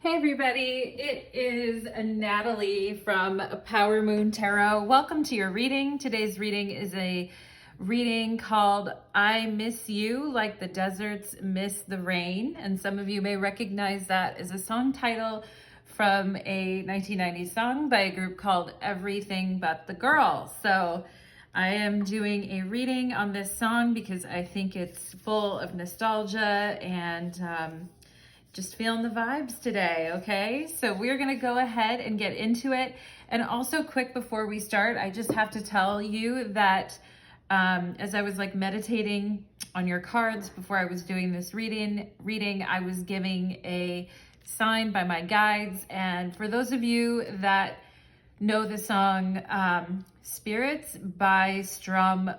Hey everybody, it is Natalie from Power Moon Tarot. Welcome to your reading. Today's reading is a reading called I Miss You Like the Deserts Miss the Rain. And some of you may recognize that as a song title from a 1990s song by a group called Everything But the Girl. So I am doing a reading on this song because I think it's full of nostalgia and just feeling the vibes today, okay? So we're gonna go ahead and get into it. And also quick before we start, I just have to tell you that as I was like meditating on your cards before I was doing this reading, I was giving a sign by my guides. And for those of you that know the song Spirits by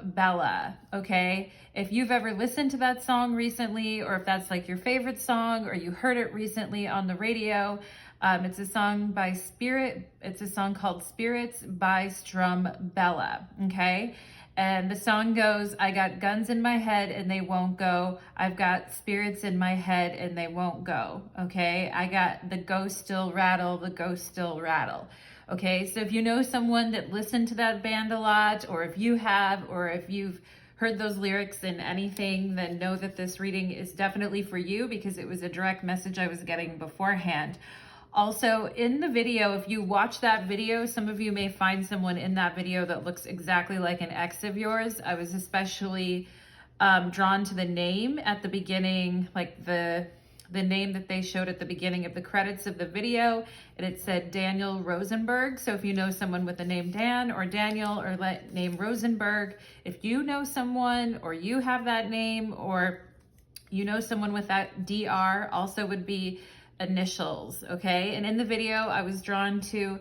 Bella, okay? If you've ever listened to that song recently, or if that's like your favorite song, or you heard it recently on the radio, it's a song called Spirits by Bella, okay? And the song goes, I got guns in my head and they won't go. I've got spirits in my head and they won't go, okay? I got the ghost still rattle, the ghost still rattle. Okay, so if you know someone that listened to that band a lot, or if you have, or if you've heard those lyrics in anything, then know that this reading is definitely for you because it was a direct message I was getting beforehand. Also, in the video, if you watch that video, some of you may find someone in that video that looks exactly like an ex of yours. I was especially drawn to the name at the beginning, like the name that they showed at the beginning of the credits of the video, and it said Daniel Rosenberg. So if you know someone with the name Dan or Daniel or name Rosenberg, if you know someone or you have that name or you know someone with that DR, also would be initials, okay? And in the video, I was drawn to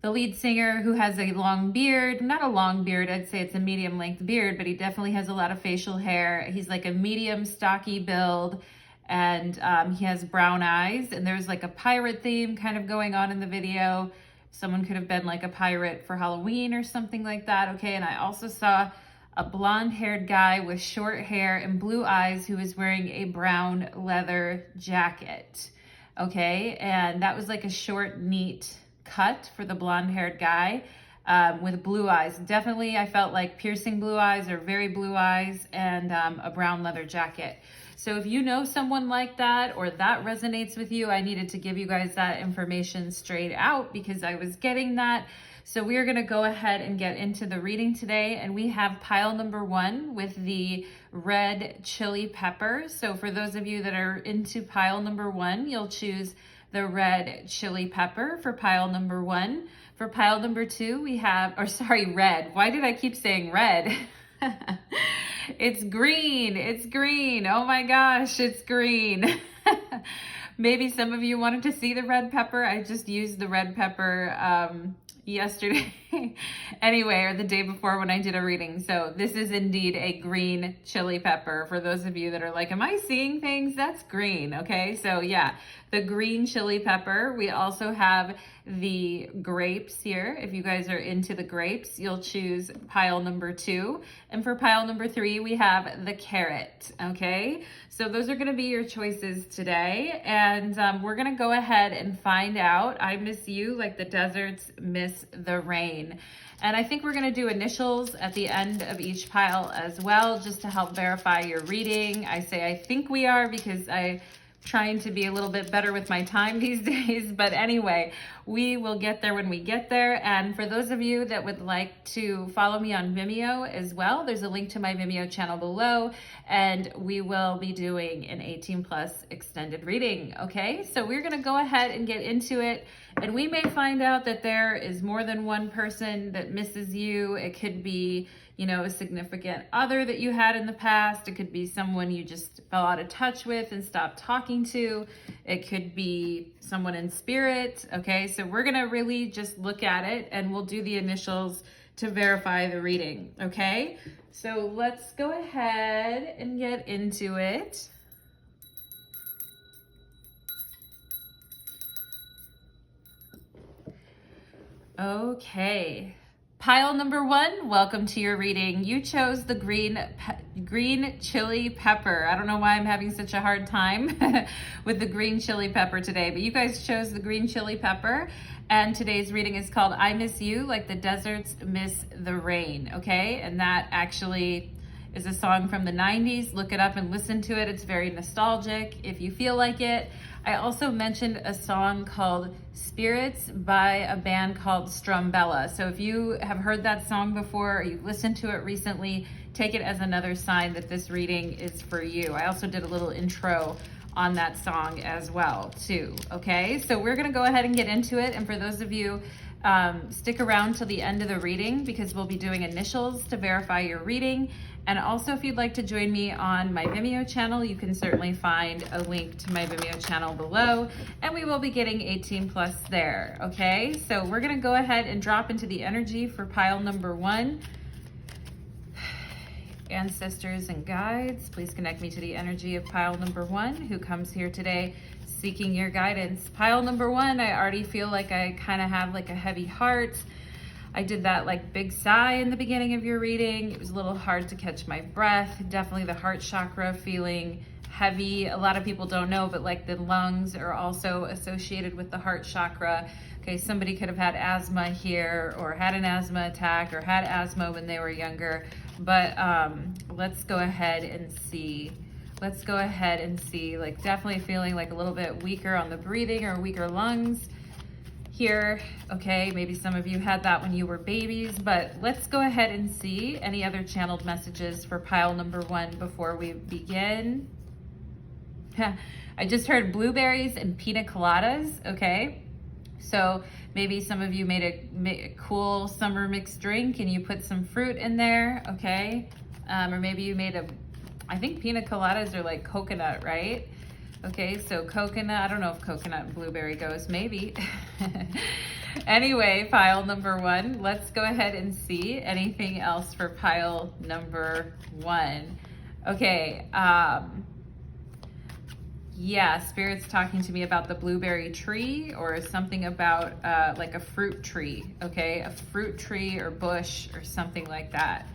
the lead singer who has a long beard, not a long beard, I'd say it's a medium length beard, but he definitely has a lot of facial hair. He's like a medium stocky build, and he has brown eyes, and there's like a pirate theme kind of going on in the video. Someone could have been like a pirate for Halloween or something like that, okay? And I also saw a blonde-haired guy with short hair and blue eyes who was wearing a brown leather jacket, okay? And that was like a short, neat cut for the blonde-haired guy with blue eyes. Definitely, I felt like piercing blue eyes or very blue eyes and a brown leather jacket. So if you know someone like that or that resonates with you, I needed to give you guys that information straight out because I was getting that. So we are going to go ahead and get into the reading today. And we have pile number 1 with the red chili pepper. So for those of you that are into pile number 1, you'll choose the red chili pepper for pile number 1. For pile number 2, we have, red. Why did I keep saying red? It's green. It's green. Oh my gosh, it's green. Maybe some of you wanted to see the red pepper. I just used the red pepper yesterday anyway, or the day before when I did a reading. So this is indeed a green chili pepper. For those of you that are like, am I seeing things? That's green, okay? So yeah, the green chili pepper. We also have the grapes here. If you guys are into the grapes, you'll choose pile number 2. And for pile number 3, we have the carrot, okay? So those are gonna be your choices today. And we're gonna go ahead and find out. I miss you like the deserts miss the rain. And I think we're gonna do initials at the end of each pile as well, just to help verify your reading. I say I think we are because I'm trying to be a little bit better with my time these days. But anyway, we will get there when we get there. And for those of you that would like to follow me on Vimeo as well, there's a link to my Vimeo channel below, and we will be doing an 18+ extended reading, okay? So we're gonna go ahead and get into it. And we may find out that there is more than one person that misses you. It could be, you know, a significant other that you had in the past. It could be someone you just fell out of touch with and stopped talking to. It could be someone in spirit, okay? So we're gonna really just look at it and we'll do the initials to verify the reading, okay? So let's go ahead and get into it. Okay, pile number 1, welcome to your reading. You chose the green chili pepper. I don't know why I'm having such a hard time with the green chili pepper today, but you guys chose the green chili pepper. And today's reading is called I Miss You Like the Deserts Miss the Rain, okay? And that actually is a song from the 90s. Look it up and listen to it. It's very nostalgic if you feel like it. I also mentioned a song called Spirits by a band called Strumbella. So if you have heard that song before or you've listened to it recently, take it as another sign that this reading is for you. I also did a little intro on that song as well too, okay? So we're gonna go ahead and get into it. And for those of you, stick around till the end of the reading because we'll be doing initials to verify your reading. And also if you'd like to join me on my Vimeo channel, you can certainly find a link to my Vimeo channel below, and we will be getting 18 plus there, okay? So we're gonna go ahead and drop into the energy for pile number 1. Ancestors and guides, please connect me to the energy of pile number 1 who comes here today seeking your guidance. Pile number 1, I already feel like I kind of have like a heavy heart. I did that like big sigh in the beginning of your reading. It was a little hard to catch my breath. Definitely the heart chakra feeling heavy. A lot of people don't know, but like the lungs are also associated with the heart chakra. Okay, somebody could have had asthma here or had an asthma attack or had asthma when they were younger. But let's go ahead and see. Let's go ahead and see, like definitely feeling like a little bit weaker on the breathing or weaker lungs here. Okay, maybe some of you had that when you were babies, but let's go ahead and see any other channeled messages for pile number 1 before we begin. I just heard blueberries and pina coladas, okay? So maybe some of you made a cool summer mixed drink and you put some fruit in there, okay? Or maybe you made I think pina coladas are like coconut, right? Okay, so coconut, I don't know if coconut and blueberry goes, maybe. Anyway, pile number 1, let's go ahead and see anything else for pile number 1. Okay, yeah, Spirit's talking to me about the blueberry tree or something about like a fruit tree, okay? A fruit tree or bush or something like that.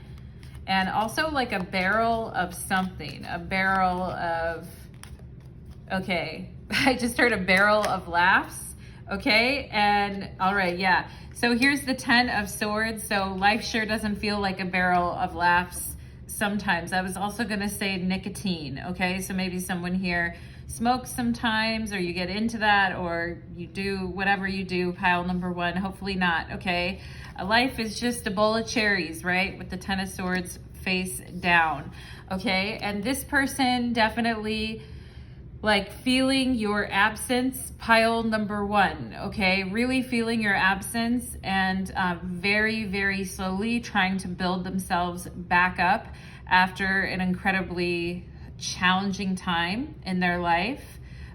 And also like a barrel of something, a barrel of, okay, I just heard a barrel of laughs, okay? And all right, yeah. So here's the 10 of swords. So life sure doesn't feel like a barrel of laughs sometimes. I was also gonna say nicotine, okay? So maybe someone here smokes sometimes, or you get into that, or you do whatever you do, pile number 1, hopefully not, okay? Life is just a bowl of cherries, right? With the 10 of swords face down, okay? And this person definitely like feeling your absence, pile number 1, okay? Really feeling your absence and very, very slowly trying to build themselves back up after an incredibly challenging time in their life.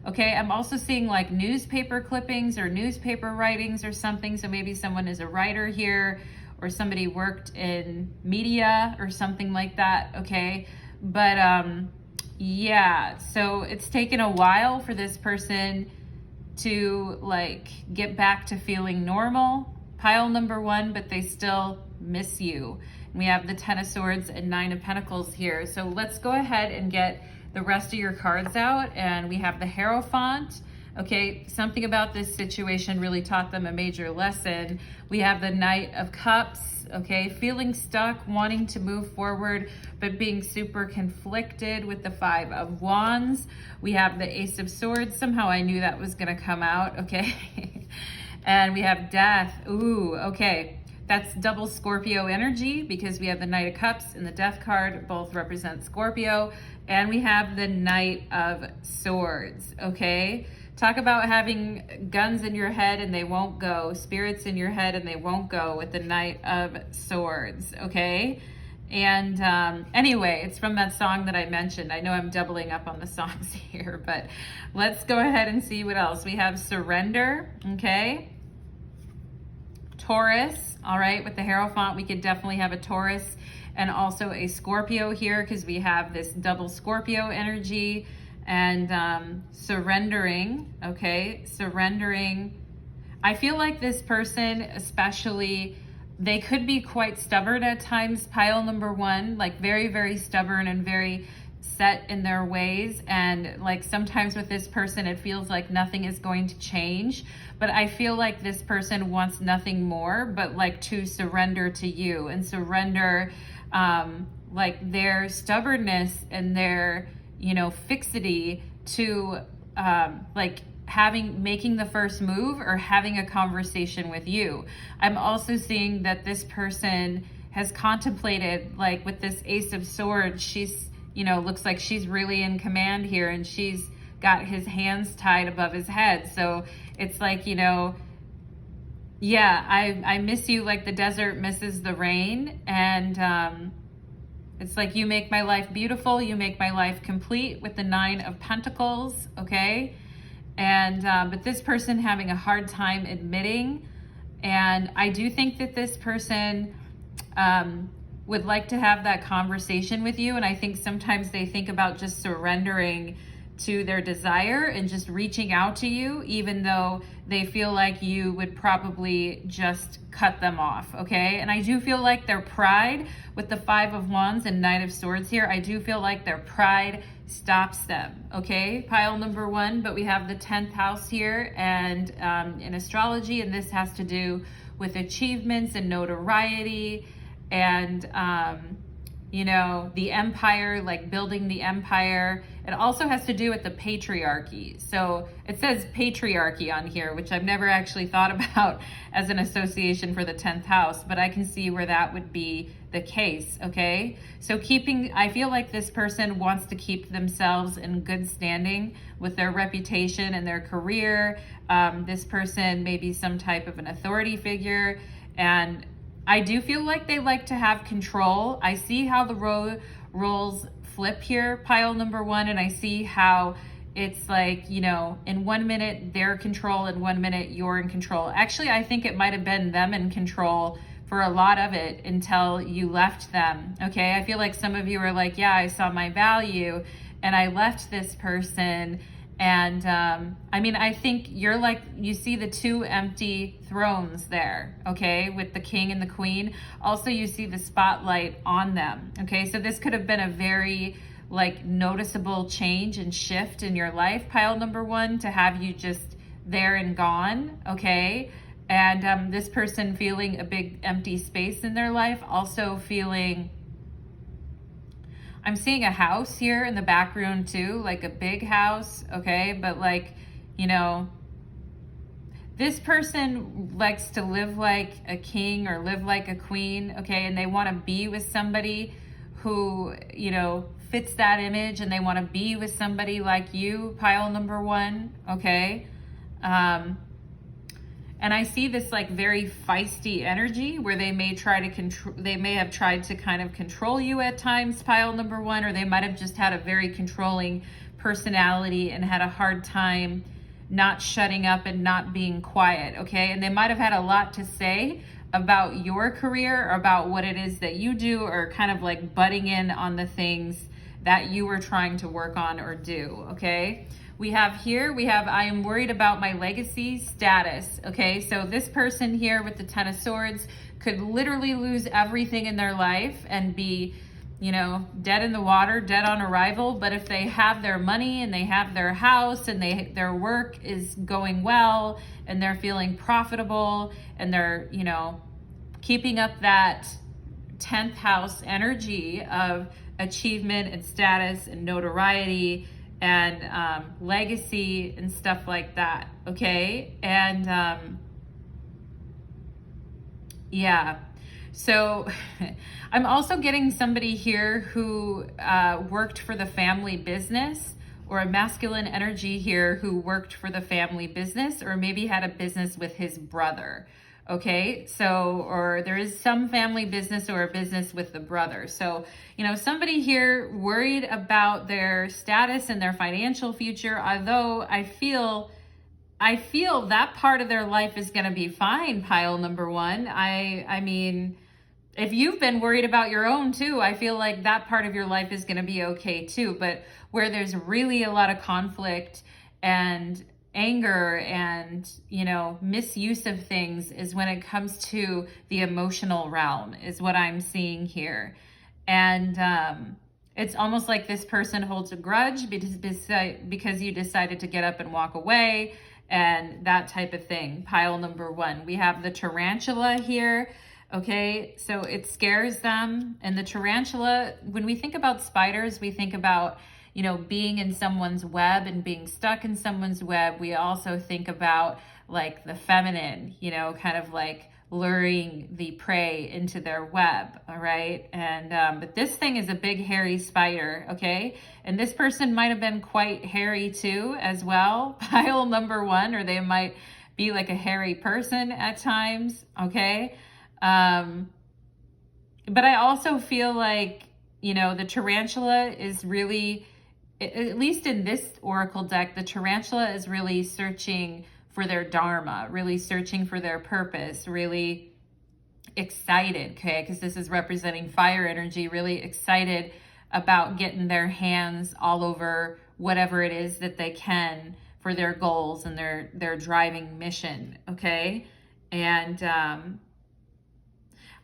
Okay, I'm also seeing like newspaper clippings or newspaper writings or something. So maybe someone is a writer here or somebody worked in media or something like that, okay? But yeah, so it's taken a while for this person to like get back to feeling normal, pile number 1, but they still miss you. We have the 10 of swords and 9 of pentacles here. So let's go ahead and get the rest of your cards out. And we have the Hierophant. Okay, something about this situation really taught them a major lesson. We have the Knight of Cups. Okay, feeling stuck, wanting to move forward, but being super conflicted with the 5 of Wands. We have the Ace of Swords. Somehow I knew that was gonna come out, okay? And we have Death. Ooh, okay. That's double Scorpio energy because we have the Knight of Cups and the Death card, both represent Scorpio. And we have the Knight of Swords, okay? Talk about having guns in your head and they won't go, spirits in your head and they won't go with the Knight of Swords, okay? And anyway, it's from that song that I mentioned. I know I'm doubling up on the songs here, but let's go ahead and see what else. We have Surrender, okay? Taurus, all right, with the Hierophant, we could definitely have a Taurus and also a Scorpio here because we have this double Scorpio energy. And surrendering, okay, surrendering. I feel like this person especially they could be quite stubborn at times, pile number one, like very, very stubborn and very set in their ways. And like sometimes with this person, it feels like nothing is going to change. But I feel like this person wants nothing more but like to surrender to you and surrender like their stubbornness and their, you know, fixity to like making the first move or having a conversation with you. I'm also seeing that this person has contemplated, like with this Ace of Swords, she's, you know, looks like she's really in command here, and she's got his hands tied above his head. So it's like, you know, yeah, I miss you like the desert misses the rain. And it's like, you make my life beautiful, you make my life complete, with the Nine of Pentacles, okay? And but this person having a hard time admitting. And I do think that this person would like to have that conversation with you. And I think sometimes they think about just surrendering to their desire and just reaching out to you, even though they feel like you would probably just cut them off, okay? And I do feel like their pride, with the Five of Wands and Knight of Swords here, I do feel like their pride stops them, okay? Pile number one, but we have the 10th house here and in astrology, and this has to do with achievements and notoriety and you know, the empire, like building the empire. It also has to do with the patriarchy. So it says patriarchy on here, which I've never actually thought about as an association for the 10th house, but I can see where that would be the case, okay? So I feel like this person wants to keep themselves in good standing with their reputation and their career. This person may be some type of an authority figure, and I do feel like they like to have control. I see how the roles flip here, pile number one, and I see how it's like, you know, in 1 minute they're in control, in 1 minute you're in control. Actually, I think it might have been them in control for a lot of it until you left them, okay? I feel like some of you are like, yeah, I saw my value and I left this person. And I mean, I think you're like, you see the two empty thrones there, okay, with the king and the queen. Also, you see the spotlight on them, okay? So this could have been a very like noticeable change and shift in your life, pile number one, to have you just there and gone, okay? And this person feeling a big empty space in their life, also feeling, I'm seeing a house here in the background too, like a big house, okay? But like, you know, this person likes to live like a king or live like a queen, okay? And they want to be with somebody who, you know, fits that image, and they want to be with somebody like you, pile number one, okay? And I see this like very feisty energy where they may try to control, they may have tried to kind of control you at times, pile number one, or they might have just had a very controlling personality and had a hard time not shutting up and not being quiet, okay? And they might have had a lot to say about your career or about what it is that you do, or kind of like butting in on the things that you were trying to work on or do, okay? We have I am worried about my legacy status, okay? So this person here with the 10 of Swords could literally lose everything in their life and be, you know, dead in the water, dead on arrival. But if they have their money and they have their house and their work is going well and they're feeling profitable and they're, you know, keeping up that 10th house energy of achievement and status and notoriety and legacy and stuff like that, okay? And yeah, so I'm also getting somebody here who worked for the family business, or a masculine energy here who worked for the family business, or maybe had a business with his brother, okay? So, or there is some family business or a business with the brother. So, you know, somebody here worried about their status and their financial future, although I feel that part of their life is going to be fine, pile number one. I mean, if you've been worried about your own too, I feel like that part of your life is going to be okay too. But where there's really a lot of conflict and anger and, you know, misuse of things is when it comes to the emotional realm, is what I'm seeing here. And it's almost like this person holds a grudge because you decided to get up and walk away and that type of thing. Pile number one. We have the tarantula here. Okay, so it scares them. And the tarantula, when we think about spiders, we think about, you know, being in someone's web and being stuck in someone's web. We also think about like the feminine, you know, kind of like luring the prey into their web. All right. And, but this thing is a big hairy spider. Okay. And this person might have been quite hairy too, as well. Pile number one, or they might be like a hairy person at times. Okay. But I also feel like, you know, the tarantula is really, at least in this oracle deck, the tarantula is really searching for their dharma, really searching for their purpose, really excited, okay? Because this is representing fire energy, really excited about getting their hands all over whatever it is that they can for their goals and their driving mission, okay? And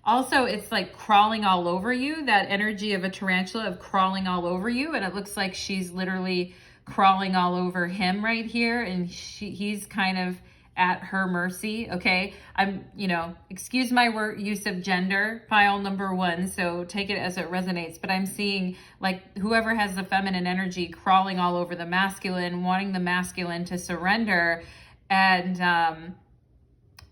also, it's like crawling all over you, that energy of a tarantula of crawling all over you. And it looks like she's literally crawling all over him right here. And he's kind of at her mercy. Okay. I'm, you know, excuse my use of gender, pile number one. So take it as it resonates. But I'm seeing like whoever has the feminine energy crawling all over the masculine, wanting the masculine to surrender. And,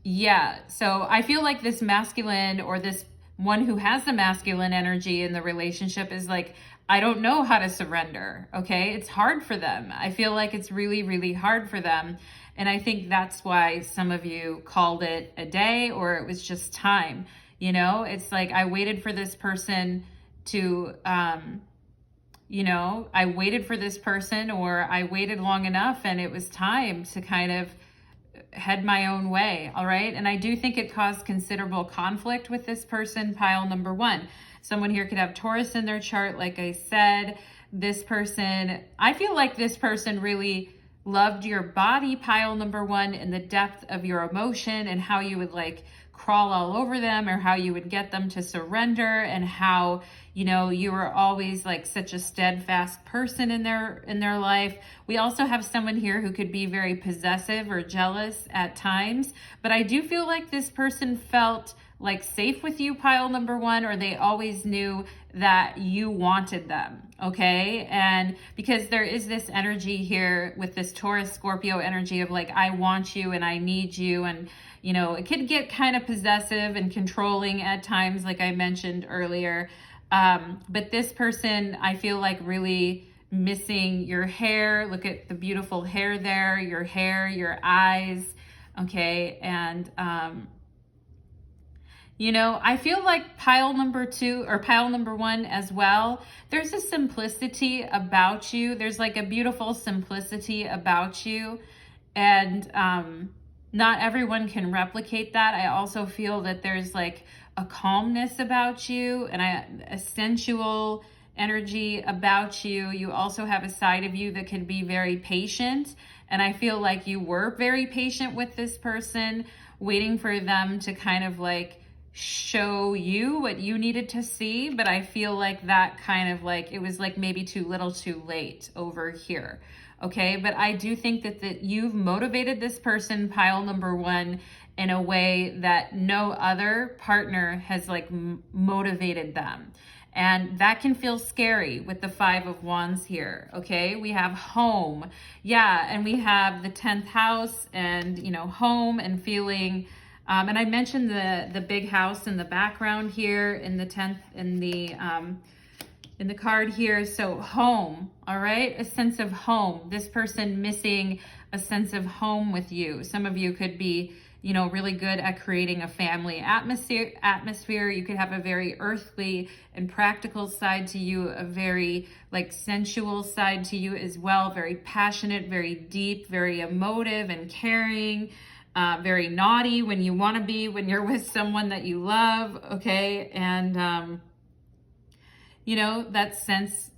yeah, so I feel like this masculine, or this one who has the masculine energy in the relationship, is like, I don't know how to surrender, okay? It's hard for them. I feel like it's really, really hard for them. And I think that's why some of you called it a day, or it was just time. You know, it's like I waited for this person to, you know, I waited for this person, or I waited long enough and it was time to kind of head my own way. All right. And I do think it caused considerable conflict with this person, pile number one. Someone here could have Taurus in their chart. Like I said, this person, I feel like this person really loved your body, pile number one, and the depth of your emotion and how you would like crawl all over them, or how you would get them to surrender, and how, you know, you were always like such a steadfast person in their life. We also have someone here who could be very possessive or jealous at times, but I do feel like this person felt like safe with you, pile number one, or they always knew that you wanted them, okay? And because there is this energy here with this Taurus Scorpio energy of like, I want you and I need you, and you know, it could get kind of possessive and controlling at times, like I mentioned earlier. But this person, I feel like really missing your hair. Look at the beautiful hair there, your hair, your eyes, okay? And, you know, I feel like pile number two, or pile number one as well, there's a simplicity about you. There's like a beautiful simplicity about you. And, not everyone can replicate that. I also feel that there's like a calmness about you, and a sensual energy about you. You also have a side of you that can be very patient. And I feel like you were very patient with this person, waiting for them to kind of like show you what you needed to see. But I feel like that kind of like, it was like maybe too little too late over here. Okay, but I do think that you've motivated this person, pile number one, in a way that no other partner has like motivated them. And that can feel scary with the 5 of Wands here, okay? We have home, yeah, and we have the 10th house, and, you know, home and feeling, and I mentioned the big house in the background here in the 10th, in the card here. So home, all right? A sense of home. This person missing a sense of home with you. Some of you could be, you know, really good at creating a family atmosphere. You could have a very earthly and practical side to you, a very like sensual side to you as well. Very passionate, very deep, very emotive and caring. Very naughty when you want to be, when you're with someone that you love, okay? And, you know, that sense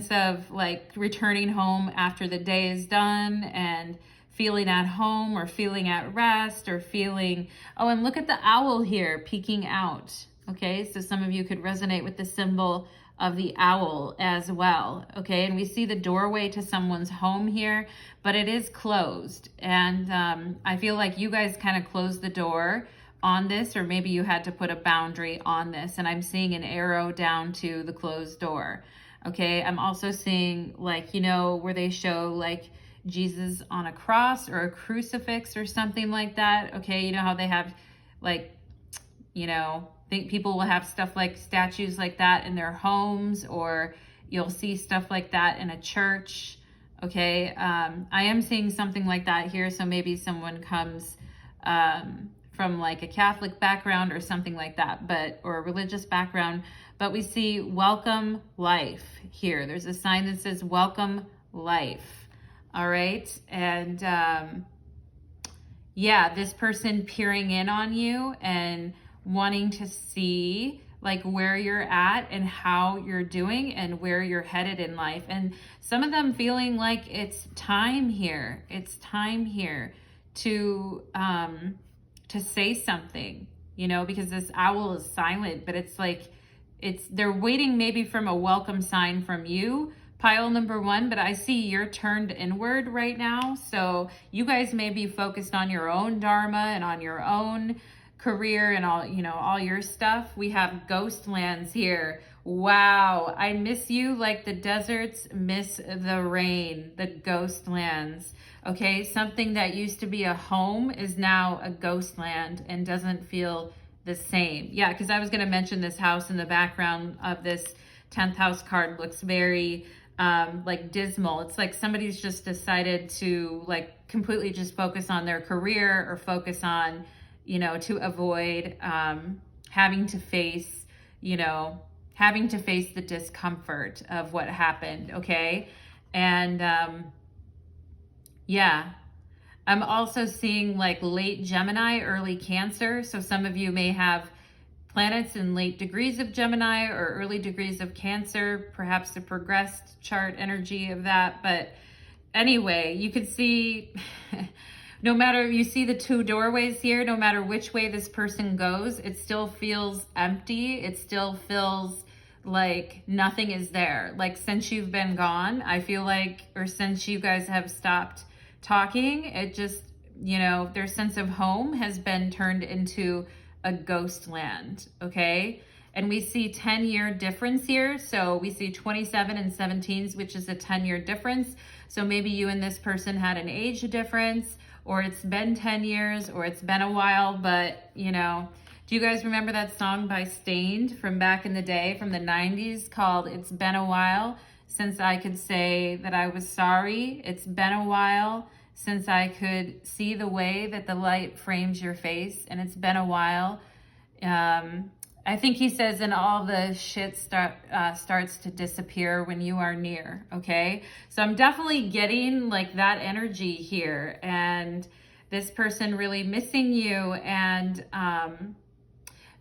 of like returning home after the day is done and feeling at home or feeling at rest or feeling, oh, and look at the owl here peeking out. Okay, so some of you could resonate with the symbol of the owl as well. Okay, and we see the doorway to someone's home here, but it is closed. And I feel like you guys kind of closed the door on this, or maybe you had to put a boundary on this. And I'm seeing an arrow down to the closed door. Okay, I'm also seeing, like, you know, where they show like Jesus on a cross or a crucifix or something like that. Okay, you know how they have, like, you know, think people will have stuff like statues like that in their homes, or you'll see stuff like that in a church. Okay, I am seeing something like that here. So maybe someone comes from like a Catholic background or something like that, but, or a religious background. But we see welcome life here. There's a sign that says welcome life. All right, and yeah, this person peering in on you and wanting to see like where you're at and how you're doing and where you're headed in life. And some of them feeling like it's time here. It's time here to say something, you know, because this owl is silent, but it's like, they're waiting maybe from a welcome sign from you, pile number one, but I see you're turned inward right now. So you guys may be focused on your own dharma and on your own career and all, you know, all your stuff. We have ghost lands here. Wow. I miss you like the deserts miss the rain, the ghost lands. Okay. Something that used to be a home is now a ghost land and doesn't feel the same. Yeah. Cause I was going to mention this house in the background of this 10th house card looks very like dismal. It's like somebody's just decided to like completely just focus on their career or focus on, you know, to avoid having to face, you know, having to face the discomfort of what happened. Okay. And yeah, I'm also seeing like late Gemini, early Cancer. So some of you may have planets in late degrees of Gemini or early degrees of Cancer, perhaps the progressed chart energy of that. But anyway, you could see no matter, you see the two doorways here, no matter which way this person goes, it still feels empty. It still feels like nothing is there. Like since you've been gone, I feel like, or since you guys have stopped talking, it just, you know, their sense of home has been turned into a ghost land. Okay. And we see 10-year difference here. So we see 27 and 17s, which is a 10-year difference. So maybe you and this person had an age difference, or it's been 10 years, or it's been a while. But, you know, do you guys remember that song by Stained from back in the day, from the 90s, called It's Been a While Since I Could Say That I Was Sorry? It's been a while since I could see the way that the light frames your face, and it's been a while. I think he says, and all the shit starts to disappear when you are near. Okay, so I'm definitely getting like that energy here, and this person really missing you, and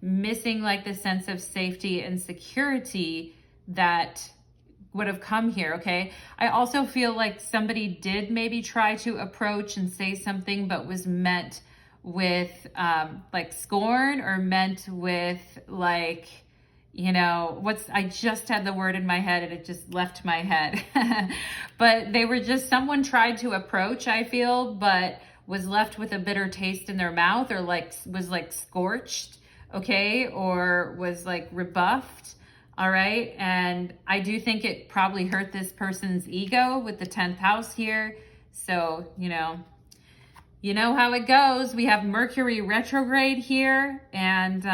missing like the sense of safety and security that would have come here. Okay, I also feel like somebody did maybe try to approach and say something, but was met with like scorn, or meant with like, you know, I just had the word in my head and it just left my head. But they were just, someone tried to approach, I feel, but was left with a bitter taste in their mouth, or like was like scorched. Okay, or was like rebuffed. All right, and I do think it probably hurt this person's ego with the 10th house here. So, you know how it goes. We have Mercury retrograde here. And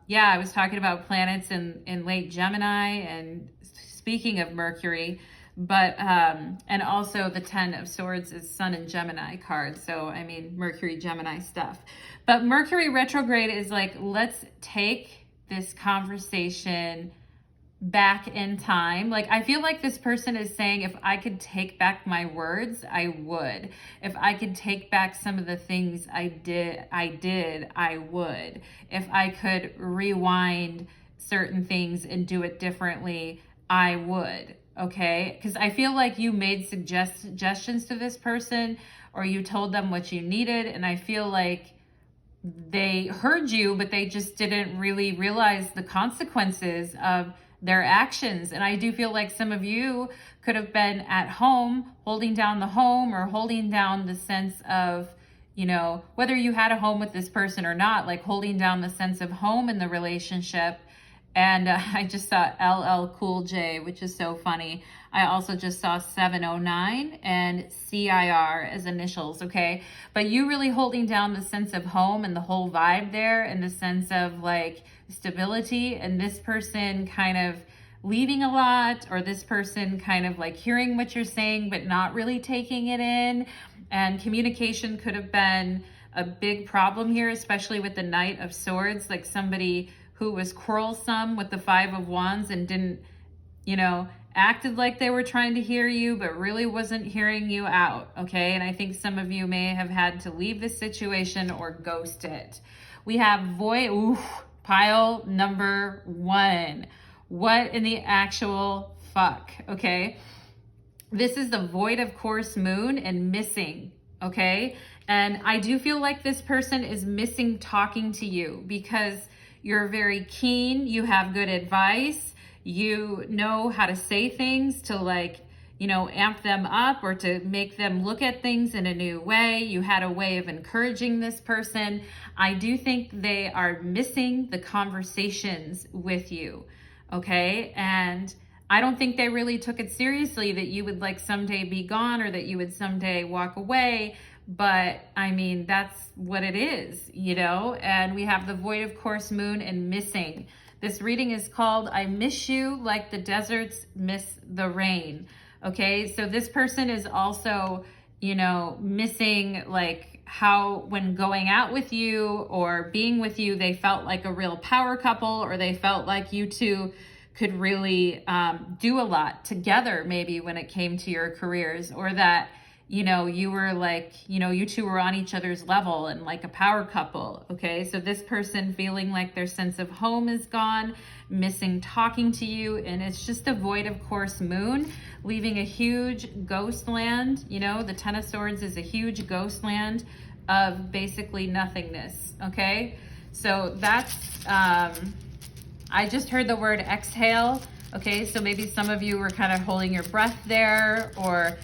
yeah, I was talking about planets in late Gemini, and speaking of Mercury, but, and also the 10 of Swords is Sun and Gemini card. So, I mean, Mercury, Gemini stuff. But Mercury retrograde is like, let's take this conversation back in time. Like, I feel like this person is saying, if I could take back my words, I would. If I could take back some of the things I did, I would. If I could rewind certain things and do it differently, I would. okay? Because I feel like you made suggestions to this person, or you told them what you needed, and I feel like they heard you, but they just didn't really realize the consequences of their actions. And I do feel like some of you could have been at home, holding down the home, or holding down the sense of, you know, whether you had a home with this person or not, like holding down the sense of home in the relationship. And I just saw LL Cool J, which is so funny. I also just saw 709 and CIR as initials, okay? But you really holding down the sense of home and the whole vibe there, and the sense of like stability, and this person kind of leaving a lot, or this person kind of like hearing what you're saying but not really taking it in. And communication could have been a big problem here, especially with the Knight of Swords, like somebody who was quarrelsome with the Five of Wands and didn't, you know, acted like they were trying to hear you, but really wasn't hearing you out, okay? And I think some of you may have had to leave this situation or ghost it. We have pile number 1. What in the actual fuck, okay? This is the void of course moon and missing, okay? And I do feel like this person is missing talking to you, because you're very keen, you have good advice, you know how to say things to, like, you know, amp them up or to make them look at things in a new way. You had a way of encouraging this person. I do think they are missing the conversations with you, okay? And I don't think they really took it seriously that you would like someday be gone, or that you would someday walk away. But I mean, that's what it is, you know? And we have the void of course moon and missing. This reading is called I Miss You Like the Deserts Miss the Rain. Okay, so this person is also, you know, missing like how when going out with you or being with you, they felt like a real power couple, or they felt like you two could really do a lot together, maybe when it came to your careers, or that, you know, you were like, you know, you two were on each other's level and like a power couple, okay? So this person feeling like their sense of home is gone, missing talking to you, and it's just a void of course moon, leaving a huge ghost land. You know, the Ten of Swords is a huge ghost land of basically nothingness, okay? So that's, I just heard the word exhale, okay? So maybe some of you were kind of holding your breath there, or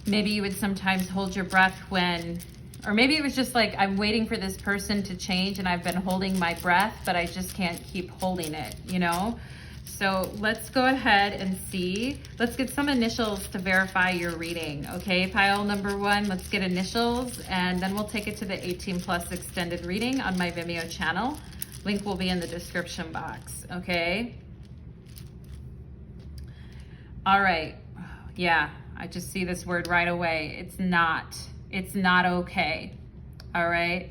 maybe you would sometimes hold your breath when, or maybe it was just like, I'm waiting for this person to change and I've been holding my breath, but I just can't keep holding it, you know? So let's go ahead and see. Let's get some initials to verify your reading, okay? Pile number 1, let's get initials, and then we'll take it to the 18+ extended reading on my Vimeo channel. Link will be in the description box, okay? All right, yeah. I just see this word right away. It's not okay, all right?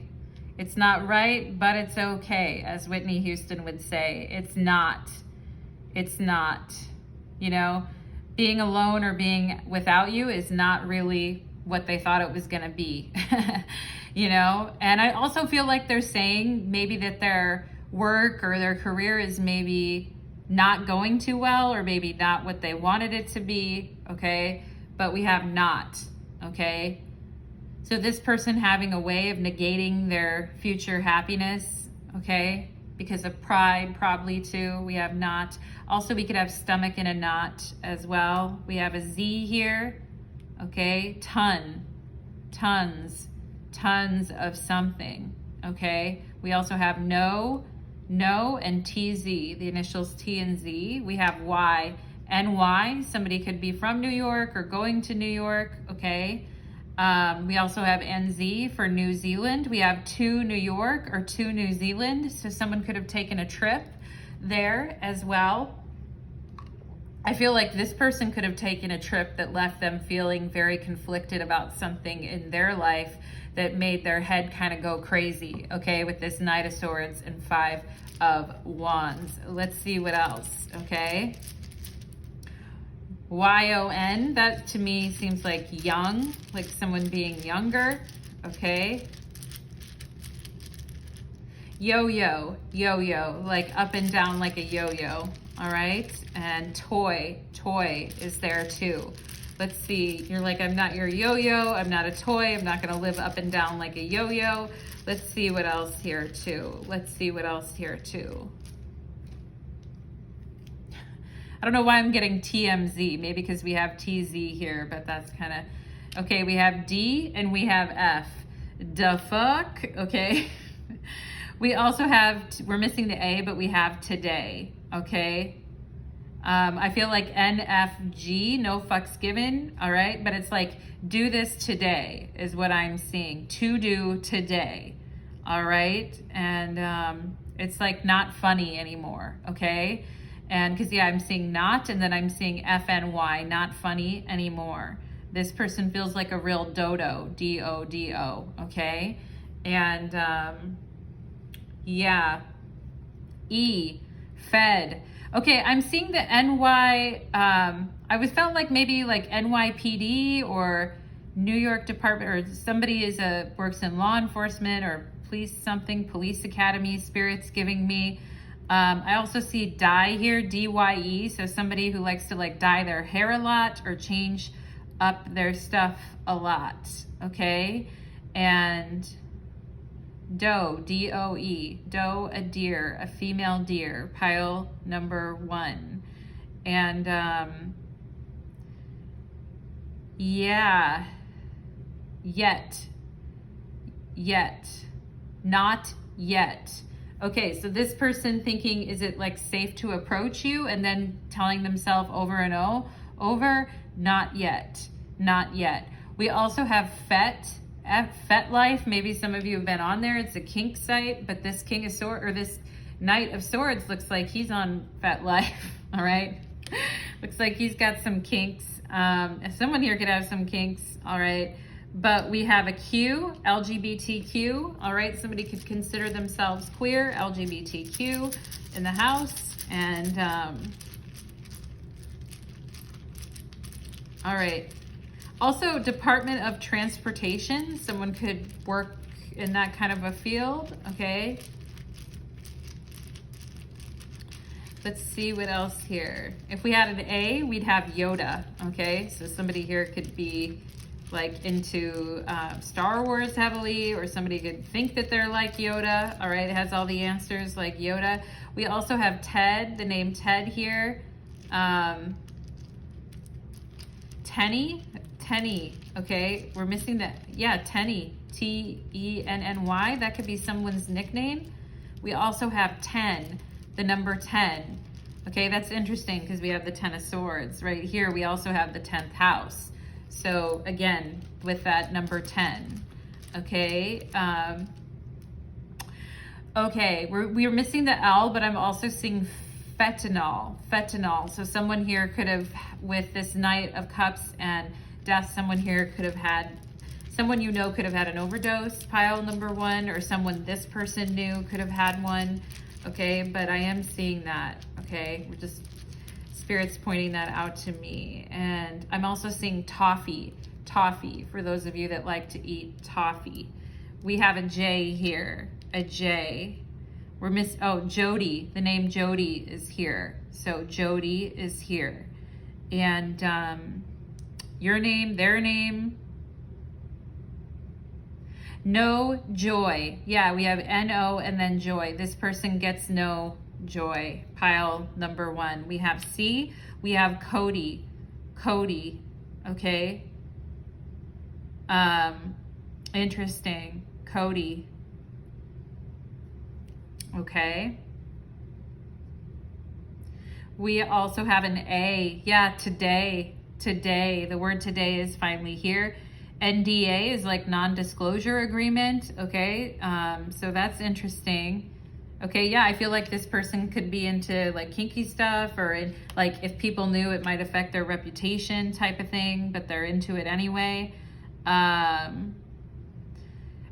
It's not right, but it's okay, as Whitney Houston would say. It's not, you know? Being alone or being without you is not really what they thought it was gonna be, you know? And I also feel like they're saying maybe that their work or their career is maybe not going too well, or maybe not what they wanted it to be, okay? But we have not, okay? So this person having a way of negating their future happiness, okay? Because of pride, probably too. We have not. Also, we could have stomach in a knot as well. We have a Z here, okay? Tons of something, okay? We also have no, and TZ, the initials T and Z. We have Y. NY, somebody could be from New York or going to New York, okay? We also have NZ for New Zealand. We have to New York or to New Zealand, so someone could have taken a trip there as well. I feel like this person could have taken a trip that left them feeling very conflicted about something in their life that made their head kind of go crazy, okay, with this Knight of Swords and 5 of Wands. Let's see what else, okay? YON, that to me seems like young, like someone being younger, okay? Yo-yo, like up and down like a yo-yo, all right? And toy is there too. Let's see, you're like, I'm not your yo-yo, I'm not a toy, I'm not gonna live up and down like a yo-yo. Let's see what else here too. Let's see what else here too. I don't know why I'm getting TMZ, maybe because we have TZ here, but that's kind of, okay, we have D and we have F. Da fuck, okay? We also have, we're missing the A, but we have today, okay? I feel like NFG, no fucks given, all right? But it's like, do this today is what I'm seeing. To do today, all right? And it's like not funny anymore, okay? And because, yeah, I'm seeing not, and then I'm seeing FNY, not funny anymore. This person feels like a real dodo, D-O-D-O, okay? And yeah, E, Fed. Okay, I'm seeing the NY, I felt like maybe like NYPD or New York Department, or somebody works in law enforcement or police academy, spirit's giving me. I also see dye here, D-Y-E, so somebody who likes to like dye their hair a lot or change up their stuff a lot, okay? And doe, D-O-E, doe, a deer, a female deer, pile number 1. And yeah, yet, not yet. Okay, so this person thinking, is it like safe to approach you? And then telling themselves over and over, not yet, not yet. We also have Fet Life. Maybe some of you have been on there. It's a kink site, but this King of Swords, or this Knight of Swords, looks like he's on Fet Life, all right? Looks like he's got some kinks. Someone here could have some kinks, all right? But we have a Q, LGBTQ, all right? Somebody could consider themselves queer, LGBTQ in the house. And, all right. Also, Department of Transportation. Someone could work in that kind of a field, okay? Let's see what else here. If we had an A, we'd have Yoda, okay? So somebody here could be like into Star Wars heavily, or somebody could think that they're like Yoda, all right? It has all the answers like Yoda. We also have Ted, the name Ted here. Tenny, okay? We're missing that, yeah, Tenny, T-E-N-N-Y. That could be someone's nickname. We also have 10, the number 10. Okay, that's interesting because we have the 10 of Swords. Right here, we also have the 10th house. So again, with that number 10, okay? Okay, we're missing the L, but I'm also seeing fentanyl. So someone here could have, with this Knight of Cups and Death, someone here could have had, someone you know could have had an overdose, pile number 1, or someone this person knew could have had one, okay? But I am seeing that, okay? We're just, Spirit's pointing that out to me. And I'm also seeing toffee, for those of you that like to eat toffee. We have a J here, a J. Oh, Jody, the name Jody is here. So Jody is here. And your name, their name. No joy. Yeah, we have N-O and then joy. This person gets no joy. Pile number 1. We have C. We have Cody, okay? Interesting. Cody. Okay. We also have an A. Yeah, today. The word today is finally here. NDA is like non-disclosure agreement. Okay. So that's interesting. Okay. Yeah. I feel like this person could be into like kinky stuff, or like if people knew it might affect their reputation type of thing, but they're into it anyway.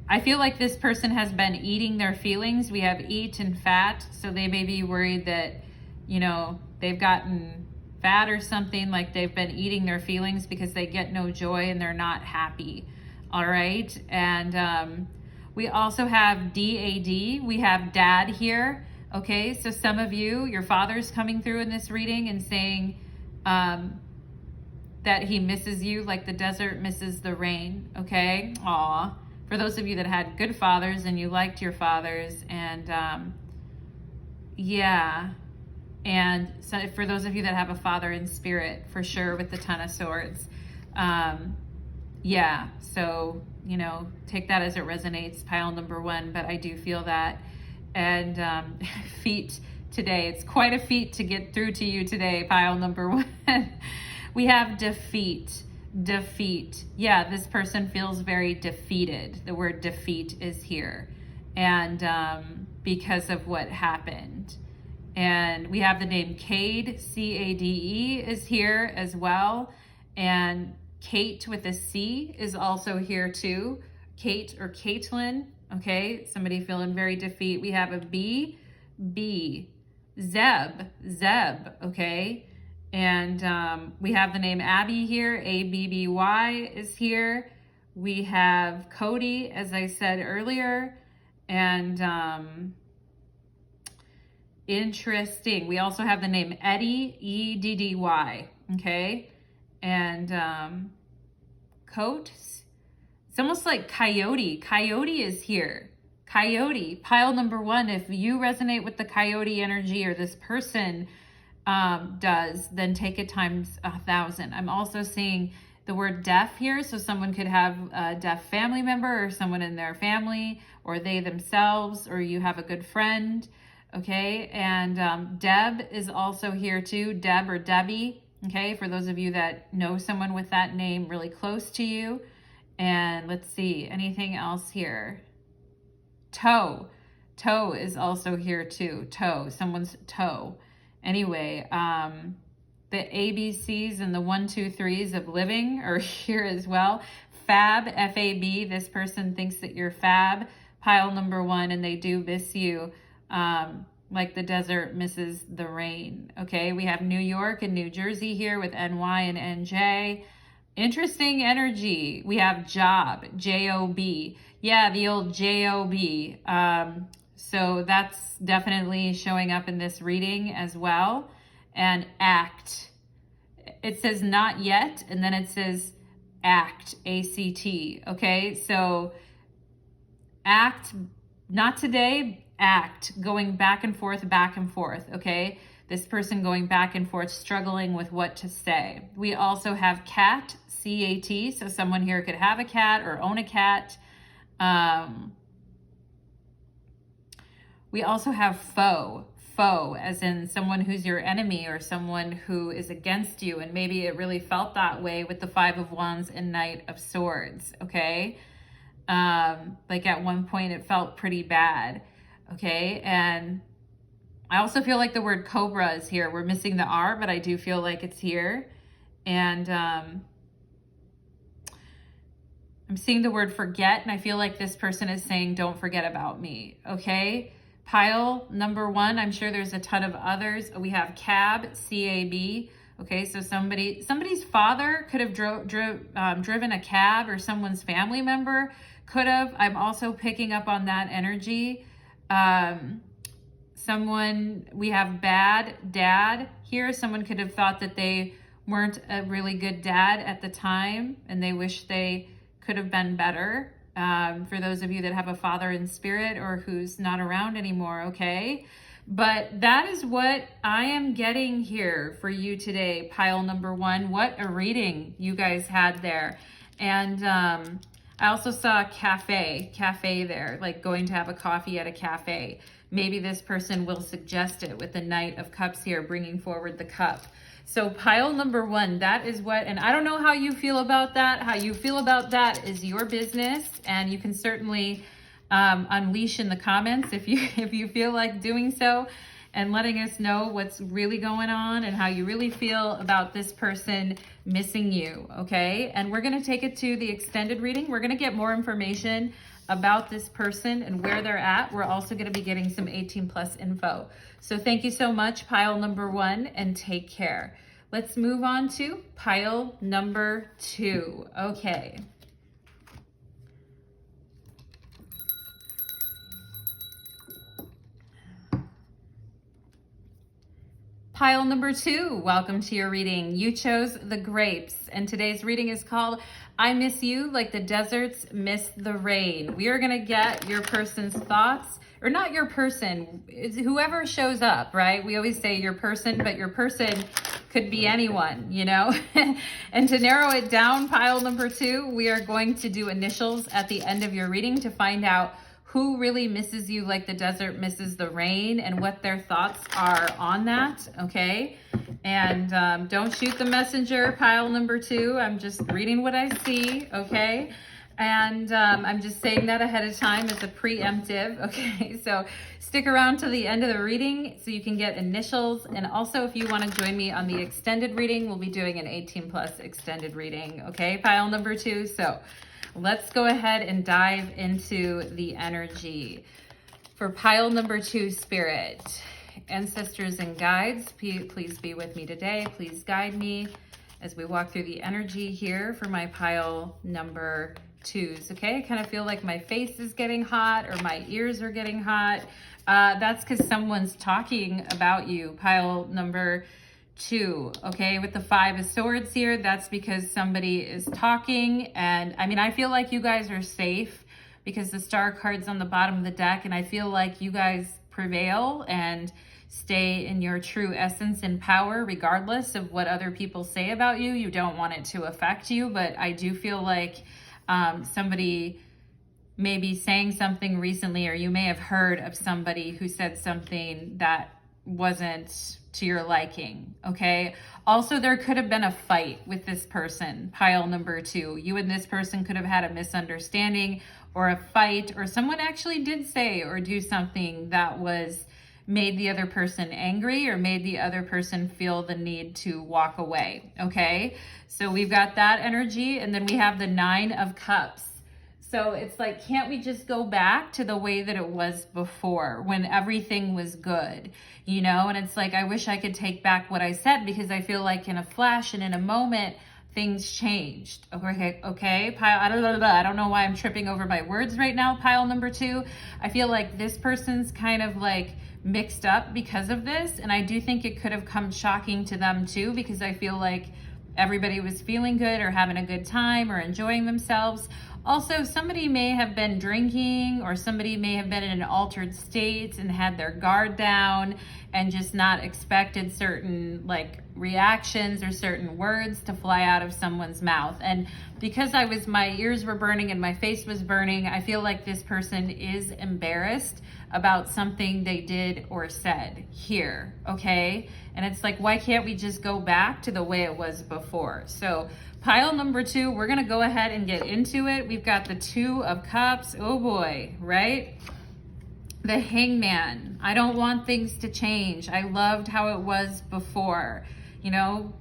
I feel like this person has been eating their feelings. We have eat and fat. So they may be worried that, you know, they've gotten fat or something, like they've been eating their feelings because they get no joy and they're not happy. All right. And we also have DAD. We have dad here. Okay, so some of you, your father's coming through in this reading and saying that he misses you like the desert misses the rain. Okay, aw. For those of you that had good fathers and you liked your fathers, and yeah. And so for those of you that have a father in spirit, for sure, with the Ten of Swords. Yeah, so, you know, take that as it resonates, pile number one, but I do feel that. And feat today, it's quite a feat to get through to you today, pile number one. We have defeat. Yeah, this person feels very defeated. The word defeat is here. And because of what happened. And we have the name Cade, C-A-D-E is here as well. And Kate with a C is also here too. Kate or Caitlin, okay? Somebody feeling very defeat. We have a B, Zeb, okay? And we have the name Abby here, A-B-B-Y is here. We have Cody, as I said earlier. And interesting. We also have the name Eddie, E-D-D-Y, okay? And Coates, it's almost like Coyote. Coyote is here. Coyote, pile number one. If you resonate with the Coyote energy, or this person does, then take it times 1,000. I'm also seeing the word deaf here. So someone could have a deaf family member, or someone in their family, or they themselves, or you have a good friend. Okay, and Deb is also here too, Deb or Debbie, okay, for those of you that know someone with that name really close to you. And let's see, anything else here? Toe is also here too, someone's toe. Anyway, the ABCs and the 1, 2, 3s of living are here as well. Fab, F-A-B, this person thinks that you're fab, pile number one, and they do miss you. Like the desert misses the rain. Okay, we have New York and New Jersey here with NY and NJ. Interesting energy. We have job, J-O-B. Yeah, the old J-O-B. So that's definitely showing up in this reading as well. And act. It says not yet, and then it says act, A-C-T. Okay, so act, not today, act, going back and forth, okay? This person going back and forth, struggling with what to say. We also have cat, C-A-T, so someone here could have a cat or own a cat. We also have foe, as in someone who's your enemy or someone who is against you, and maybe it really felt that way with the Five of Wands and Knight of Swords, okay? Like at one point it felt pretty bad. Okay, and I also feel like the word cobra is here. We're missing the R, but I do feel like it's here. And I'm seeing the word forget, and I feel like this person is saying, don't forget about me, okay? Pile number one, I'm sure there's a ton of others. We have cab, C-A-B. Okay, so somebody's father could have driven a cab, or someone's family member could have. I'm also picking up on that energy. We have bad dad here. Someone could have thought that they weren't a really good dad at the time, and they wish they could have been better. For those of you that have a father in spirit or who's not around anymore, okay? But that is what I am getting here for you today, pile number one. What a reading you guys had there. And I also saw cafe there, like going to have a coffee at a cafe. Maybe this person will suggest it with the Knight of Cups here, bringing forward the cup. So pile number one, that is what, and I don't know how you feel about that. How you feel about that is your business, and you can certainly unleash in the comments if you feel like doing so, and letting us know what's really going on and how you really feel about this person missing you, okay? And we're gonna take it to the extended reading. We're gonna get more information about this person and where they're at. We're also gonna be getting some 18+ info. So thank you so much, pile number one, and take care. Let's move on to pile number two, okay. Pile number 2, welcome to your reading. You chose the grapes, and today's reading is called I Miss You Like the Deserts Miss the Rain. We are going to get your person's thoughts, or not your person, it's whoever shows up, right? We always say your person, but your person could be anyone, you know? And to narrow it down, pile number 2, we are going to do initials at the end of your reading to find out who really misses you like the desert misses the rain and what their thoughts are on that, okay? And don't shoot the messenger, pile number 2. I'm just reading what I see, okay? And I'm just saying that ahead of time as a preemptive, okay? So stick around to the end of the reading so you can get initials. And also, if you want to join me on the extended reading, we'll be doing an 18+ extended reading, okay? Pile number 2. So let's go ahead and dive into the energy. For pile number 2, Spirit, ancestors and guides, please be with me today. Please guide me as we walk through the energy here for my pile number 2s, okay? I kind of feel like my face is getting hot or my ears are getting hot. That's because someone's talking about you, pile number 2, okay? With the 5 of Swords here, that's because somebody is talking. And I mean, I feel like you guys are safe because the star card's on the bottom of the deck, and I feel like you guys prevail and stay in your true essence and power regardless of what other people say about you. You don't want it to affect you, but I do feel like somebody may be saying something recently, or you may have heard of somebody who said something that wasn't to your liking, okay? Also, there could have been a fight with this person, pile number 2. You and this person could have had a misunderstanding or a fight, or someone actually did say or do something that made the other person angry or made the other person feel the need to walk away, okay? So we've got that energy, and then we have the 9 of Cups. So it's like, can't we just go back to the way that it was before when everything was good, you know? And it's like, I wish I could take back what I said, because I feel like in a flash and in a moment, things changed, okay? Pile, I don't know why I'm tripping over my words right now, pile number 2. I feel like this person's kind of like mixed up because of this, and I do think it could have come shocking to them too, because I feel like everybody was feeling good or having a good time or enjoying themselves. Also, somebody may have been drinking, or somebody may have been in an altered state and had their guard down and just not expected certain like reactions or certain words to fly out of someone's mouth. And because my ears were burning and my face was burning, I feel like this person is embarrassed about something they did or said here, okay? And it's like, why can't we just go back to the way it was before? So pile number 2, we're gonna go ahead and get into it. We've got the 2 of Cups, oh boy, right? The Hangman, I don't want things to change. I loved how it was before, you know?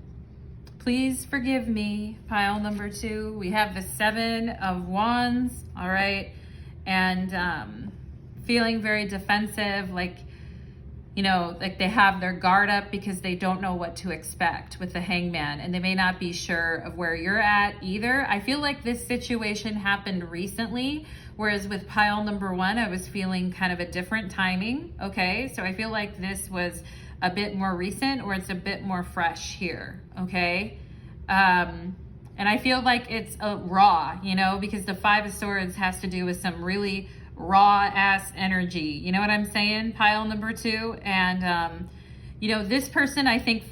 Please forgive me, pile number 2. We have the 7 of Wands, all right? And feeling very defensive, like, you know, like they have their guard up because they don't know what to expect with the Hangman, and they may not be sure of where you're at either. I feel like this situation happened recently, whereas with pile number 1, I was feeling kind of a different timing, okay? So I feel like this was a bit more recent, or it's a bit more fresh here, okay? And I feel like it's raw, you know, because the 5 of Swords has to do with some really raw ass energy, you know what I'm saying, pile number 2. And you know, this person I think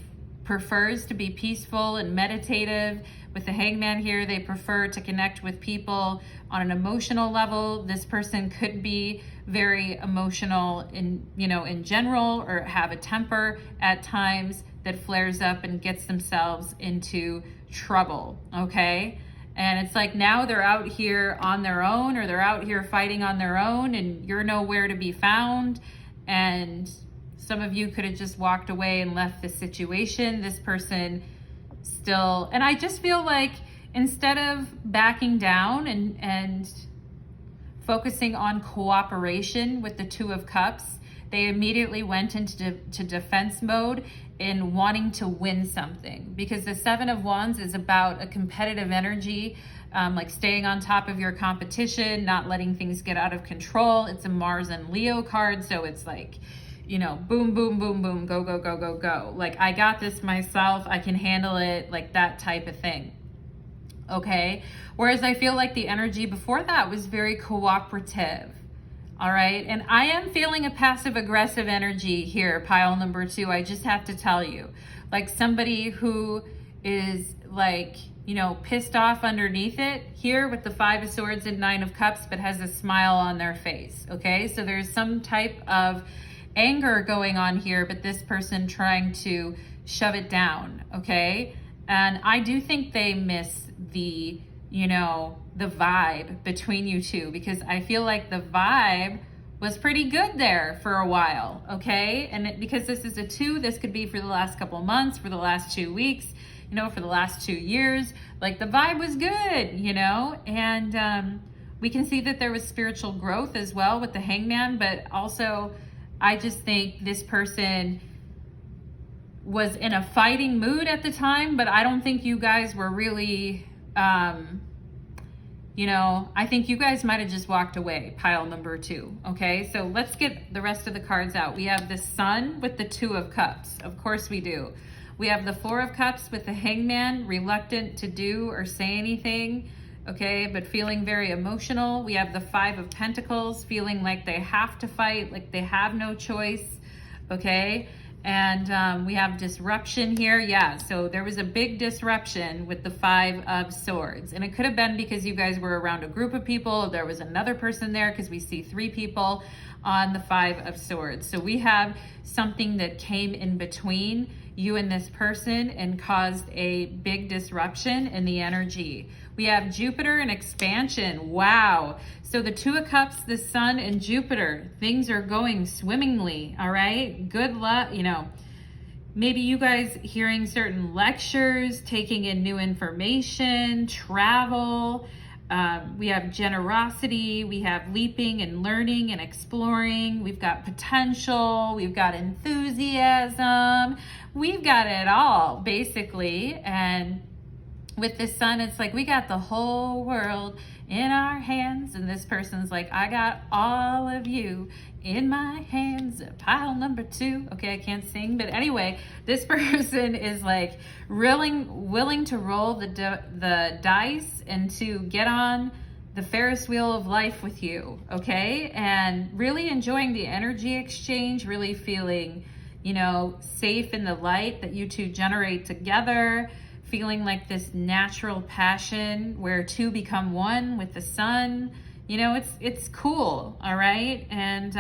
prefers to be peaceful and meditative. With the Hangman here, they prefer to connect with people on an emotional level. This person could be very emotional in general, or have a temper at times that flares up and gets themselves into trouble, okay? And it's like now they're out here on their own, or they're out here fighting on their own, and you're nowhere to be found. And some of you could have just walked away and left the situation. This person still, and I just feel like instead of backing down and focusing on cooperation with the 2 of Cups, they immediately went into defense mode in wanting to win something, because the 7 of Wands is about a competitive energy, like staying on top of your competition, not letting things get out of control. It's a Mars and Leo card, so it's like you know, boom, boom, boom, boom, go, go, go, go, go. Like, I got this myself, I can handle it, like that type of thing. Okay? Whereas I feel like the energy before that was very cooperative. All right? And I am feeling a passive aggressive energy here, pile number 2. I just have to tell you. Like somebody who is like, you know, pissed off underneath it here with the 5 of Swords and 9 of Cups, but has a smile on their face. Okay? So there's some type of anger going on here, but this person trying to shove it down. Okay? And I do think they miss the, you know, the vibe between you two, because I feel like the vibe was pretty good there for a while, okay? And because this is a 2, this could be for the last couple months, for the last 2 weeks, you know, for the last 2 years. Like the vibe was good, you know? And we can see that there was spiritual growth as well with the Hangman, but also I just think this person was in a fighting mood at the time, but I don't think you guys were really, you know, I think you guys might have just walked away, pile number 2, okay? So let's get the rest of the cards out. We have the Sun with the 2 of Cups. Of course we do. We have the 4 of Cups with the Hangman, reluctant to do or say anything, okay, but feeling very emotional. We have the 5 of Pentacles, feeling like they have to fight, like they have no choice, okay? And we have disruption here. Yeah, so there was a big disruption with the 5 of Swords. And it could have been because you guys were around a group of people. There was another person there, because we see 3 people on the 5 of Swords. So we have something that came in between you and this person and caused a big disruption in the energy. We have Jupiter and expansion. Wow. So the 2 of Cups, the Sun and Jupiter, things are going swimmingly. All right. Good luck. You know, maybe you guys hearing certain lectures, taking in new information, travel. We have generosity. We have leaping and learning and exploring. We've got potential. We've got enthusiasm. We've got it all, basically. And with the Sun, it's like we got the whole world in our hands, and this person's like, I got all of you in my hands, pile number 2. Okay, I can't sing, but anyway, this person is like willing to roll the dice and to get on the Ferris wheel of life with you, okay? And really enjoying the energy exchange, really feeling, you know, safe in the light that you two generate together, feeling like this natural passion where 2 become 1 with the Sun. You know, it's cool, all right? And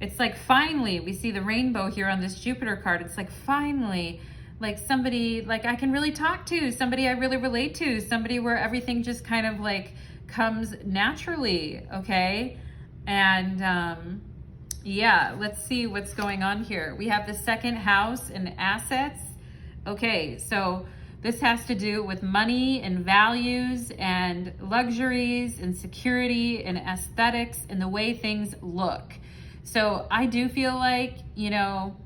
it's like finally, we see the rainbow here on this Jupiter card. It's like finally, like somebody like I can really talk to, somebody I really relate to, somebody where everything just kind of like comes naturally, okay? And yeah, let's see what's going on here. We have the 2nd house and assets. Okay, so this has to do with money and values and luxuries and security and aesthetics and the way things look. So I do feel like, you know,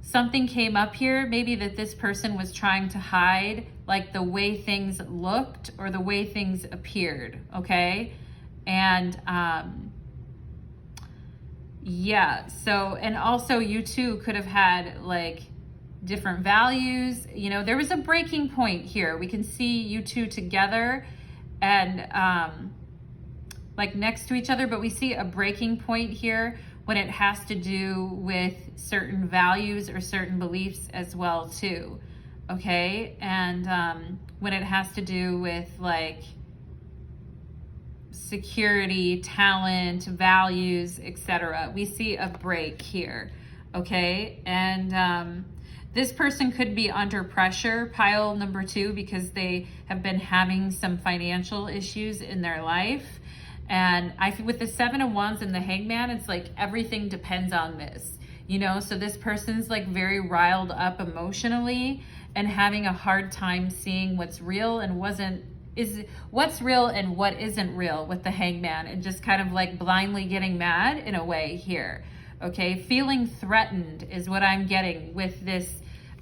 something came up here, maybe that this person was trying to hide, like the way things looked or the way things appeared, okay? And yeah, so, and also you two could have had like different values. You know, there was a breaking point here. We can see you two together and like next to each other, but we see a breaking point here when it has to do with certain values or certain beliefs as well too, okay? And when it has to do with like security, talent, values, etc., we see a break here, okay? And this person could be under pressure, pile number 2, because they have been having some financial issues in their life. And with the 7 of Wands and the Hangman, it's like everything depends on this, you know? So this person's like very riled up emotionally and having a hard time seeing what's real and what's real and what isn't real with the Hangman, and just kind of like blindly getting mad in a way here, okay? Feeling threatened is what I'm getting with this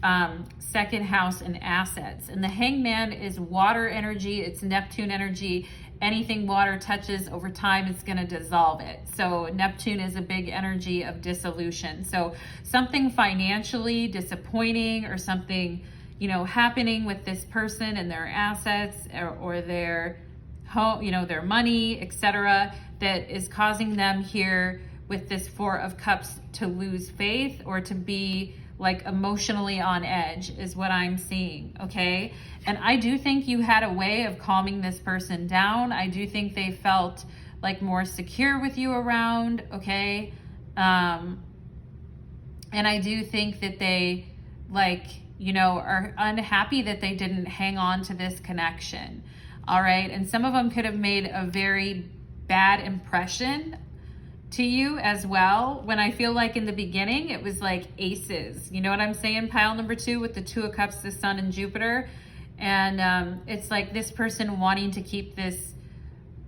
2nd house and assets. And the Hangman is water energy, it's Neptune energy, anything water touches over time, it's going to dissolve it. So Neptune is a big energy of dissolution. So something financially disappointing or something, you know, happening with this person and their assets or their home, you know, their money, etc., that is causing them here with this Four of Cups to lose faith or to be like emotionally on edge is what I'm seeing, okay? And I do think you had a way of calming this person down. I do think they felt like more secure with you around, okay? And I do think that they like, you know, are unhappy that they didn't hang on to this connection, all right? And some of them could have made a very bad impression to you as well, when I feel like in the beginning it was like aces, you know what I'm saying? Pile number 2 with the Two of Cups, the Sun and Jupiter. And it's like this person wanting to keep this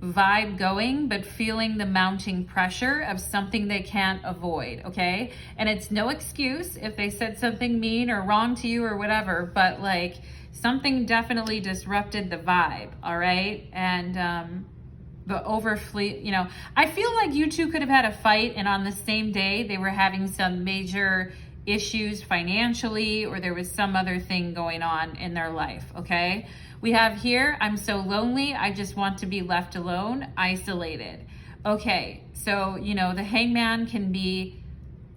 vibe going, but feeling the mounting pressure of something they can't avoid, okay? And it's no excuse if they said something mean or wrong to you or whatever, but like something definitely disrupted the vibe, all right? And the overfleet, you know, I feel like you two could have had a fight and on the same day they were having some major issues financially, or there was some other thing going on in their life, okay? We have here, I'm so lonely, I just want to be left alone, isolated. Okay, so, you know, the Hangman can be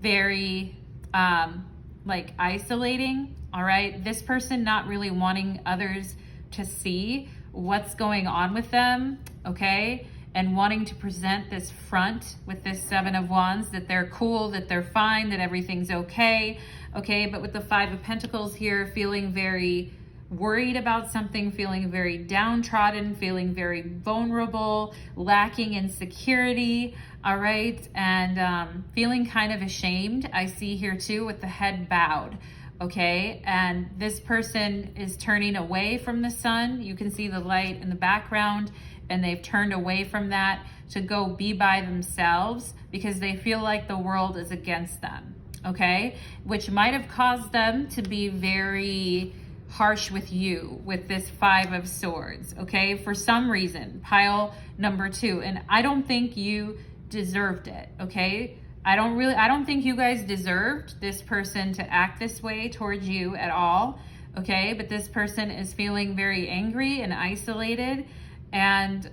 very, like isolating, all right? This person not really wanting others to see what's going on with them, okay? And wanting to present this front with this Seven of Wands, that they're cool, that they're fine, that everything's okay, okay? But with the Five of Pentacles here, feeling very worried about something, feeling very downtrodden, feeling very vulnerable, lacking in security, all right? And feeling kind of ashamed, I see here too, with the head bowed, okay? And this person is turning away from the sun. You can see the light in the background, and they've turned away from that to go be by themselves because they feel like the world is against them, okay? Which might have caused them to be very harsh with you with this Five of Swords, okay? For some reason, pile number 2. And I don't think you deserved it, okay? I don't think you guys deserved this person to act this way towards you at all, okay? But this person is feeling very angry and isolated and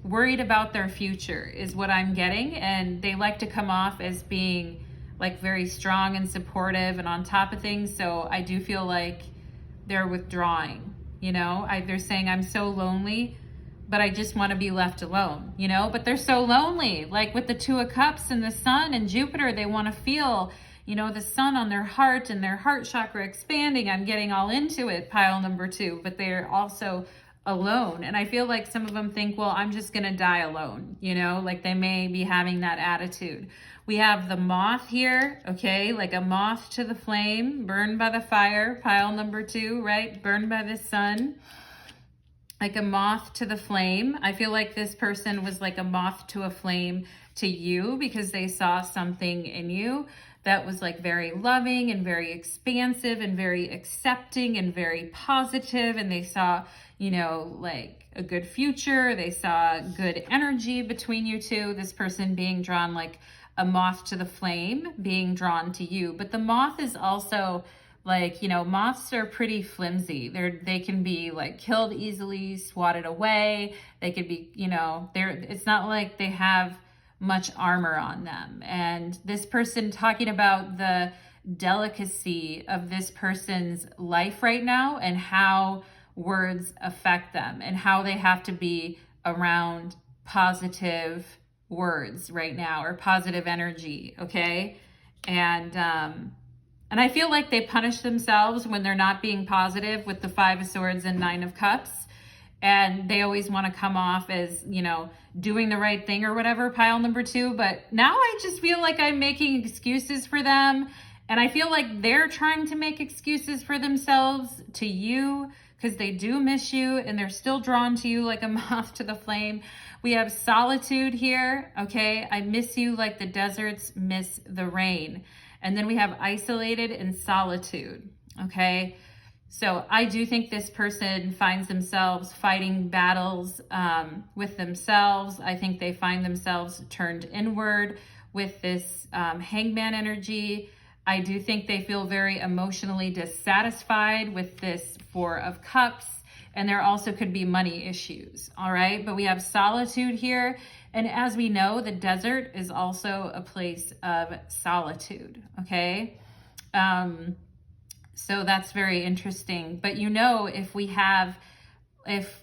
worried about their future is what I'm getting. And they like to come off as being like very strong and supportive and on top of things. So I do feel like they're withdrawing, you know? They're saying, I'm so lonely, but I just want to be left alone, you know? But they're so lonely, like with the Two of Cups and the Sun and Jupiter, they want to feel, you know, the sun on their heart and their heart chakra expanding. I'm getting all into it, pile number 2, but they're also alone. And I feel like some of them think, well, I'm just going to die alone, you know, like they may be having that attitude. We have the Moth here, okay, like a moth to the flame, burned by the fire, pile number 2, right? Burned by the sun, like a moth to the flame. I feel like this person was like a moth to a flame to you because they saw something in you that was like very loving and very expansive and very accepting and very positive. And they saw, you know, like a good future. They saw good energy between you two. This person being drawn like a moth to the flame, being drawn to you. But the moth is also like, you know, moths are pretty flimsy. They can be like killed easily, swatted away. They could be, you know, it's not like they have much armor on them. And this person talking about the delicacy of this person's life right now and how words affect them and how they have to be around positive words right now or positive energy, okay? And I feel like they punish themselves when they're not being positive with the Five of Swords and Nine of Cups. And they always want to come off as, you know, doing the right thing or whatever, pile number 2. But now I just feel like I'm making excuses for them. And I feel like they're trying to make excuses for themselves to you because they do miss you and they're still drawn to you like a moth to the flame. We have solitude here, okay? I miss you like the deserts miss the rain. And then we have isolated and solitude, okay? So I do think this person finds themselves fighting battles with themselves. I think they find themselves turned inward with this hangman energy. I do think they feel very emotionally dissatisfied with this Four of Cups. And there also could be money issues, all right? But we have solitude here. And as we know, the desert is also a place of solitude, okay? So that's very interesting. But you know, if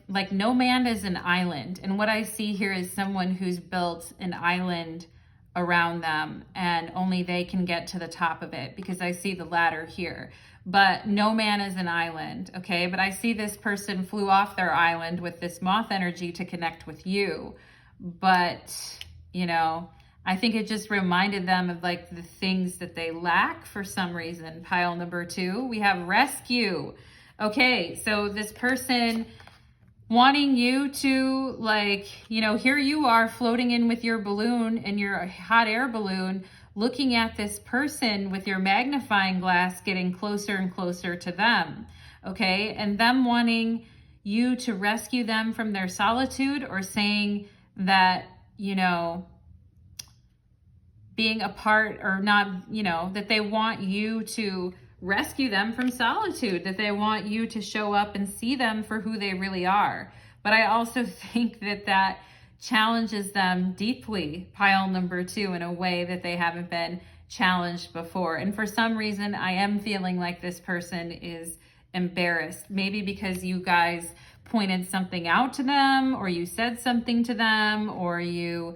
like no man is an island, and what I see here is someone who's built an island around them and only they can get to the top of it, because I see the ladder here. But no man is an island, okay? But I see this person flew off their island with this moth energy to connect with you. But, you know, I think it just reminded them of like the things that they lack for some reason. Pile number 2, we have rescue. Okay, so this person wanting you to, like, you know, here you are floating in with your balloon and your hot air balloon, looking at this person with your magnifying glass, getting closer and closer to them, okay? And them wanting you to rescue them from their solitude, or saying that, you know, being a part or not, you know, that they want you to rescue them from solitude, that they want you to show up and see them for who they really are. But I also think that that challenges them deeply, pile number 2, in a way that they haven't been challenged before. And for some reason, I am feeling like this person is embarrassed, maybe because you guys pointed something out to them, or you said something to them, or you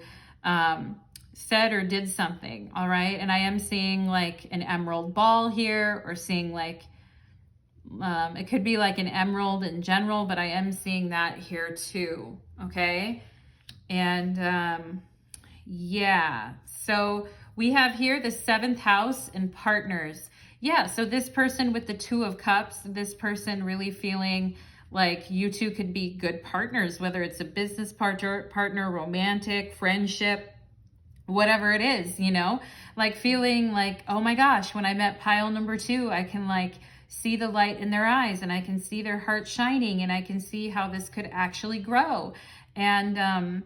said or did something, all right? And I am seeing like an emerald ball here, or seeing like, it could be like an emerald in general, but I am seeing that here too, okay? And yeah, so we have here the 7th house and partners. Yeah, so this person with the 2 of Cups, this person really feeling like you two could be good partners, whether it's a business partner, romantic, friendship, whatever it is, you know, like feeling like, oh my gosh, when I met pile number 2, I can like see the light in their eyes, and I can see their heart shining, and I can see how this could actually grow. And,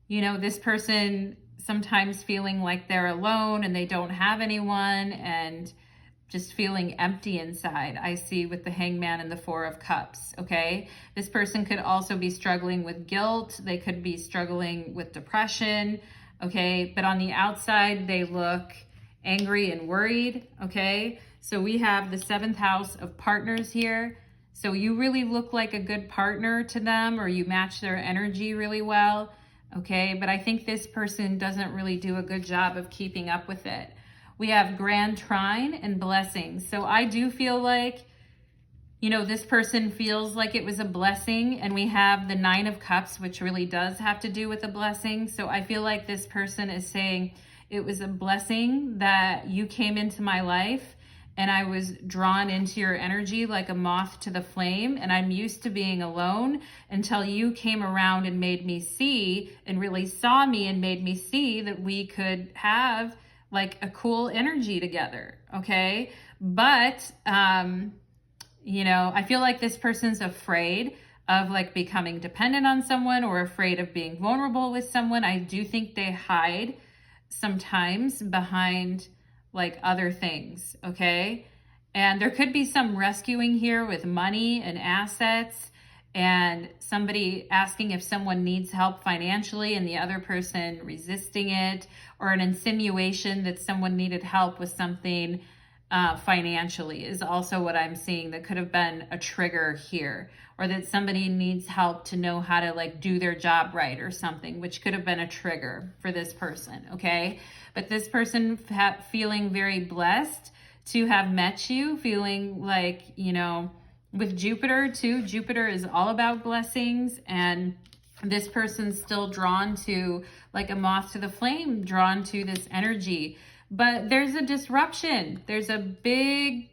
you know, this person sometimes feeling like they're alone and they don't have anyone, and just feeling empty inside. I see with the Hangman and the 4 of Cups, okay? This person could also be struggling with guilt. They could be struggling with depression, okay? But on the outside, they look angry and worried, okay? So we have the 7th house of partners here. So you really look like a good partner to them, or you match their energy really well, okay? But I think this person doesn't really do a good job of keeping up with it. We have Grand Trine and blessings. So I do feel like, you know, this person feels like it was a blessing, and we have the 9 of Cups, which really does have to do with a blessing. So I feel like this person is saying it was a blessing that you came into my life, and I was drawn into your energy like a moth to the flame, and I'm used to being alone until you came around and made me see, and really saw me and made me see that we could have like a cool energy together, okay? But, you know, I feel like this person's afraid of like becoming dependent on someone, or afraid of being vulnerable with someone. I do think they hide sometimes behind like other things, okay? And there could be some rescuing here with money and assets, and somebody asking if someone needs help financially and the other person resisting it, or an insinuation that someone needed help with something financially is also what I'm seeing. That could have been a trigger here, or that somebody needs help to know how to like do their job right or something, which could have been a trigger for this person, okay? But this person feeling very blessed to have met you, feeling like, you know, with Jupiter too, Jupiter is all about blessings, and this person's still drawn to, like a moth to the flame, drawn to this energy. But there's a disruption. There's a big,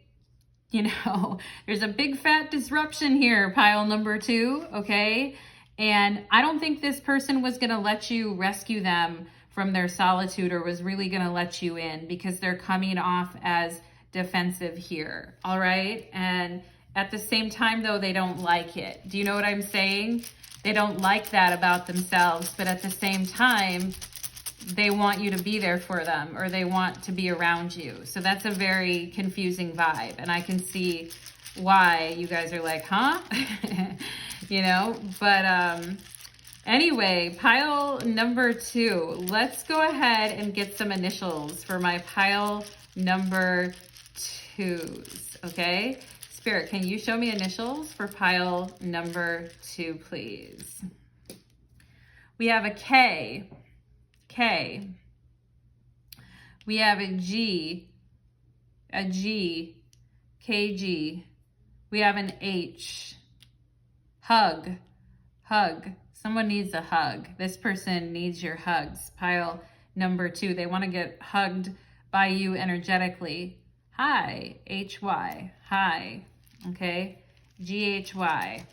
you know, there's a big fat disruption here, pile number 2, okay? And I don't think this person was gonna let you rescue them from their solitude, or was really gonna let you in, because they're coming off as defensive here, all right? And At the same time, though, they don't like it. Do you know what I'm saying? They don't like that about themselves, but at the same time, they want you to be there for them, or they want to be around you. So that's a very confusing vibe. And I can see why you guys are like, huh? You know, but anyway, pile number 2. Let's go ahead and get some initials for my pile number 2s, okay? Spirit, can you show me initials for pile number 2, please? We have a K. K. We have a G, KG. We have an H, hug. Someone needs a hug. This person needs your hugs. Pile number 2. They want to get hugged by you energetically. Hi, HY, hi, okay, GHY.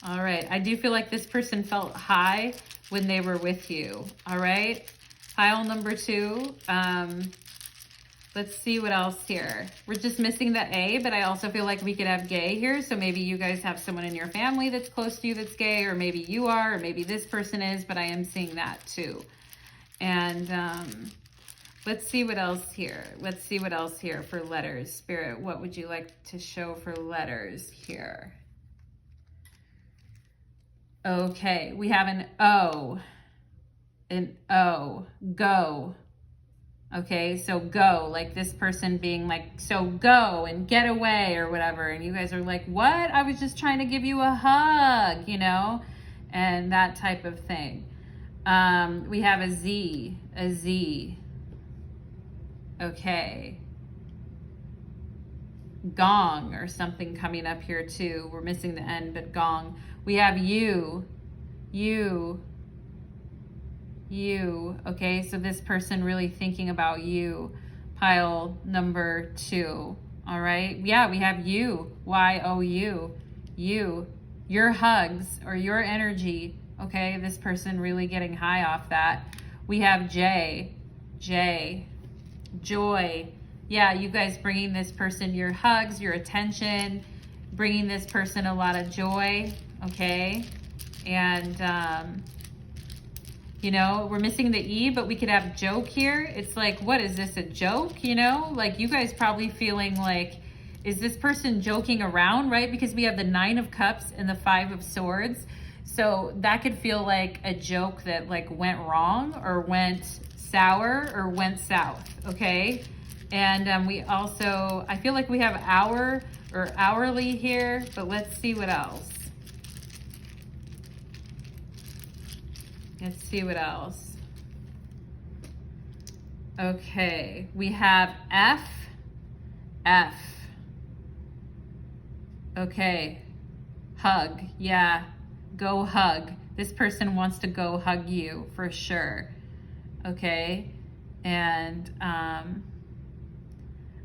All right, I do feel like this person felt high when they were with you, all right? Pile number 2, let's see what else here. We're just missing the A, but I also feel like we could have gay here, so maybe you guys have someone in your family that's close to you that's gay, or maybe you are, or maybe this person is, but I am seeing that too. And let's see what else here. Let's see what else here for letters. Spirit, what would you like to show for letters here? Okay, we have an O, go. Okay, so go, like this person being like, so go and get away or whatever. And you guys are like, what? I was just trying to give you a hug, you know, and that type of thing. We have a Z. Okay. Gong or something coming up here too. We're missing the N, but gong. We have you. Okay, so this person really thinking about you. Pile number 2. All right. Yeah, we have you. YOU. You. Your hugs or your energy. Okay, this person really getting high off that. We have J. Joy. Yeah, you guys bringing this person your hugs, your attention, bringing this person a lot of joy, okay? And, you know, we're missing the E, but we could have joke here. It's like, what is this, a joke, you know? Like, you guys probably feeling like, is this person joking around, right? Because we have the 9 of Cups and the 5 of Swords. So that could feel like a joke that like went wrong or went sour or went south, okay? And we also, I feel like we have hour or hourly here, but let's see what else. Let's see what else. Okay, we have F. Okay, hug, yeah, go hug. This person wants to go hug you for sure, okay? And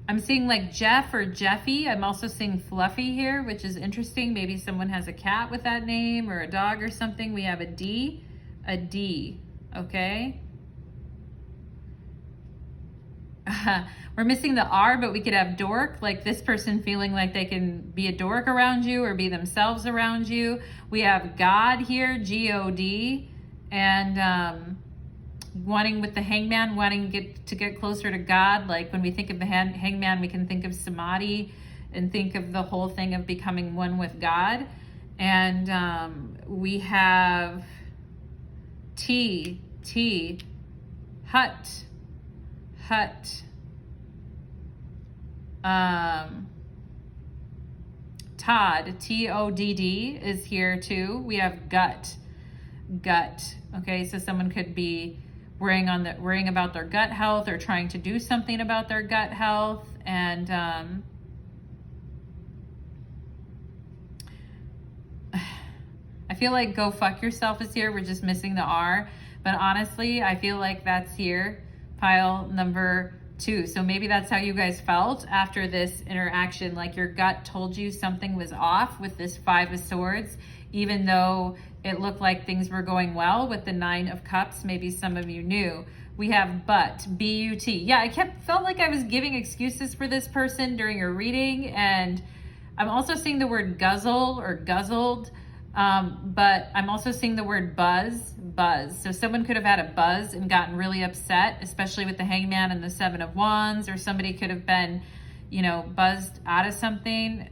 I'm seeing like Jeff or Jeffy. I'm also seeing Fluffy here, which is interesting. Maybe someone has a cat with that name or a dog or something. We have a D, okay? We're missing the R, but we could have dork, like this person feeling like they can be a dork around you or be themselves around you. We have God here, G-O-D, and wanting with the hangman, wanting to get closer to God. Like when we think of the hangman, we can think of samadhi and think of the whole thing of becoming one with God. And we have T, hut. Todd, T-O-D-D is here too. We have gut. Okay, so someone could be worrying about their gut health or trying to do something about their gut health. And I feel like go fuck yourself is here. We're just missing the R. But honestly, I feel like that's here. Pile number 2. So maybe that's how you guys felt after this interaction. Like your gut told you something was off with this 5 of Swords, even though it looked like things were going well with the 9 of Cups. Maybe some of you knew. We have but, B-U-T. Yeah, I felt like I was giving excuses for this person during a reading, and I'm also seeing the word guzzle or guzzled, but I'm also seeing the word buzz. So someone could have had a buzz and gotten really upset, especially with the Hangman and the Seven of Wands, or somebody could have been, you know, buzzed out of something.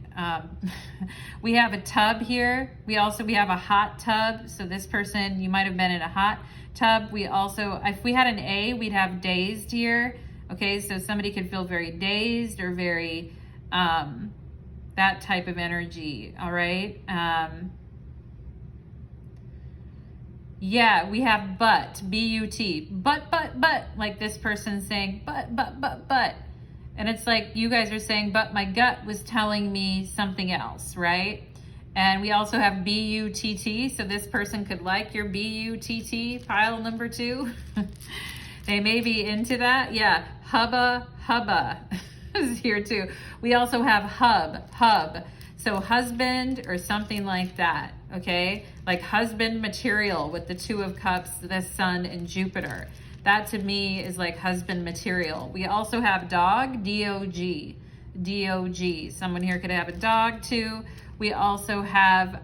We have a tub here. We have a hot tub. So this person, you might have been in a hot tub. We also, if we had an A, we'd have dazed here. Okay, so somebody could feel very dazed or very, that type of energy, all right? Yeah, we have but, B-U-T, but, like this person's saying, but. And it's like you guys are saying, but my gut was telling me something else, right? And we also have B-U-T-T, so this person could like your B-U-T-T, pile number 2. They may be into that. Yeah, hubba is here too. We also have hub. So husband or something like that, okay? Like husband material with the 2 of Cups, the Sun, and Jupiter. That to me is like husband material. We also have dog, D-O-G. Someone here could have a dog too. We also have,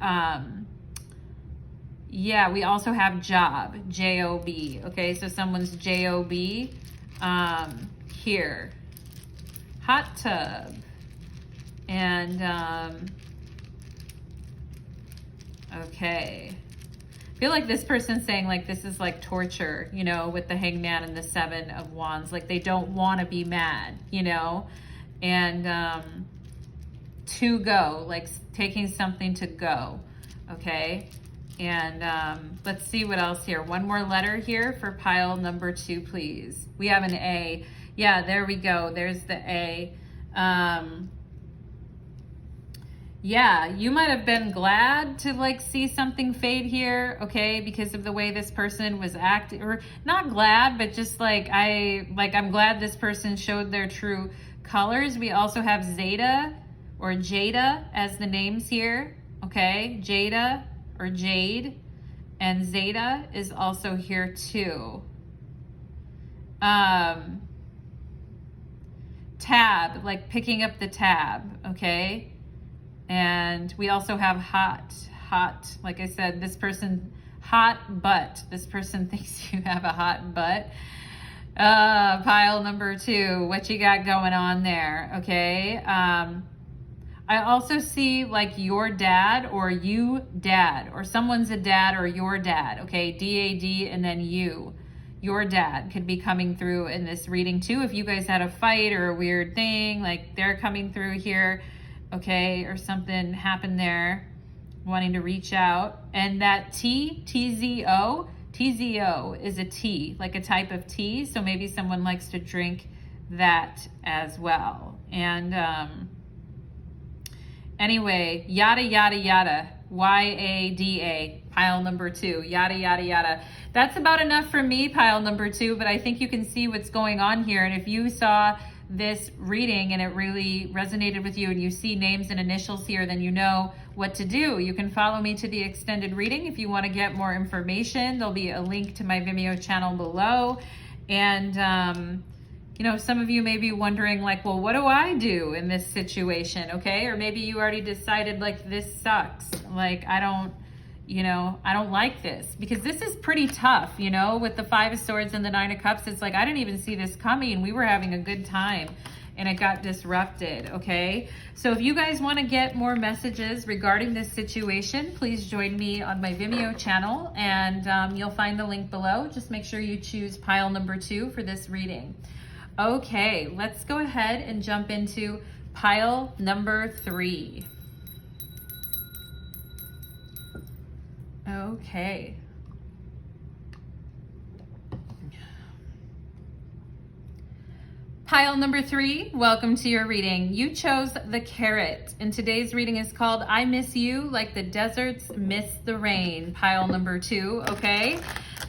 we also have job, J-O-B. Okay, so someone's J-O-B here. Hot tub. And, okay. I feel like this person's saying like this is like torture, you know, with the Hangman and the Seven of Wands. Like they don't want to be mad, you know, and to go, like taking something to go, okay? And let's see what else here. One more letter here for pile number 2, please. We have an A. Yeah, there we go. There's the A. Yeah, you might have been glad to like see something fade here, okay, because of the way this person was acting, or not glad, but just like I'm glad this person showed their true colors. We also have Zeta or Jada as the names here, okay, Jada or Jade, and Zeta is also here too. Tab, like picking up the tab, okay. And we also have hot, like I said, this person, hot butt. This person thinks you have a hot butt. Pile number 2, what you got going on there, okay? I also see like your dad or you dad, or someone's a dad or your dad, okay? D-A-D and then you. Your dad could be coming through in this reading too. If you guys had a fight or a weird thing, like they're coming through here. Okay, or something happened there, wanting to reach out. And that T-Z-O is a tea, like a type of tea. So maybe someone likes to drink that as well. And anyway, yada, yada, yada, Y-A-D-A, pile number 2, yada, yada, yada. That's about enough for me, pile number 2, but I think you can see what's going on here. And if you saw this reading and it really resonated with you and you see names and initials here, then you know what to do. You can follow me to the extended reading if you want to get more information. There'll be a link to my Vimeo channel below. And you know, some of you may be wondering like, well, what do I do in this situation? Okay, or maybe you already decided like this sucks, like I don't like this, because this is pretty tough, you know, with the 5 of Swords and the 9 of Cups. It's like, I didn't even see this coming. We were having a good time and it got disrupted, okay? So if you guys want to get more messages regarding this situation, please join me on my Vimeo channel, and you'll find the link below. Just make sure you choose pile number 2 for this reading. Okay, let's go ahead and jump into pile number 3. Okay. Pile number 3, welcome to your reading. You chose the Carrot, and today's reading is called I Miss You Like the Deserts Miss the Rain. Pile number 2, okay?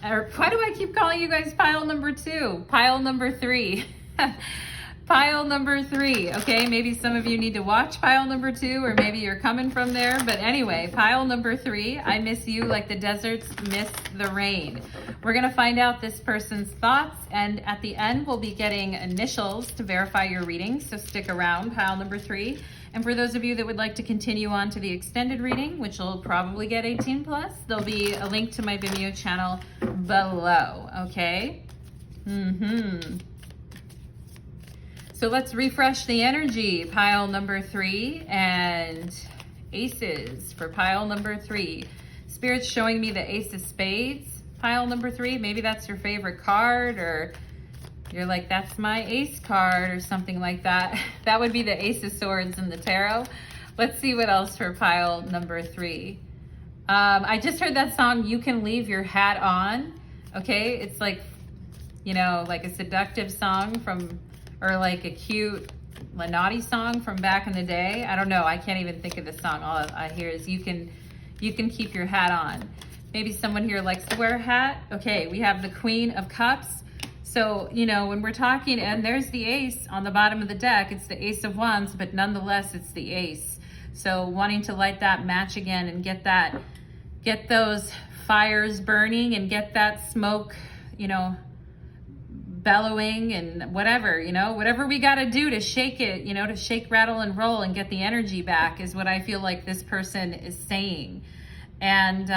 Why do I keep calling you guys pile number 2? Pile number 3. Pile number 3, okay? Maybe some of you need to watch pile number 2, or maybe you're coming from there. But anyway, pile number 3, I miss you like the deserts miss the rain. We're gonna find out this person's thoughts, and at the end, we'll be getting initials to verify your reading, so stick around, pile number 3. And for those of you that would like to continue on to the extended reading, which will probably get 18 plus, there'll be a link to my Vimeo channel below, okay? So let's refresh the energy. Pile number 3 and aces for pile number 3. Spirit's showing me the Ace of Spades, pile number 3. Maybe that's your favorite card, or you're like, that's my ace card, or something like that. That would be the Ace of Swords in the tarot. Let's see what else for pile number 3. I just heard that song, You Can Leave Your Hat On. Okay, it's like, you know, like a seductive song from, or like a cute, a naughty song from back in the day. I don't know, I can't even think of the song. All I hear is you can keep your hat on. Maybe someone here likes to wear a hat. Okay, we have the Queen of Cups. So, you know, when we're talking, and there's the ace on the bottom of the deck, it's the Ace of Wands, but nonetheless, it's the ace. So wanting to light that match again and get those fires burning and get that smoke, you know, bellowing and whatever, you know, whatever we got to do to shake it, you know, to shake, rattle, and roll and get the energy back is what I feel like this person is saying. And,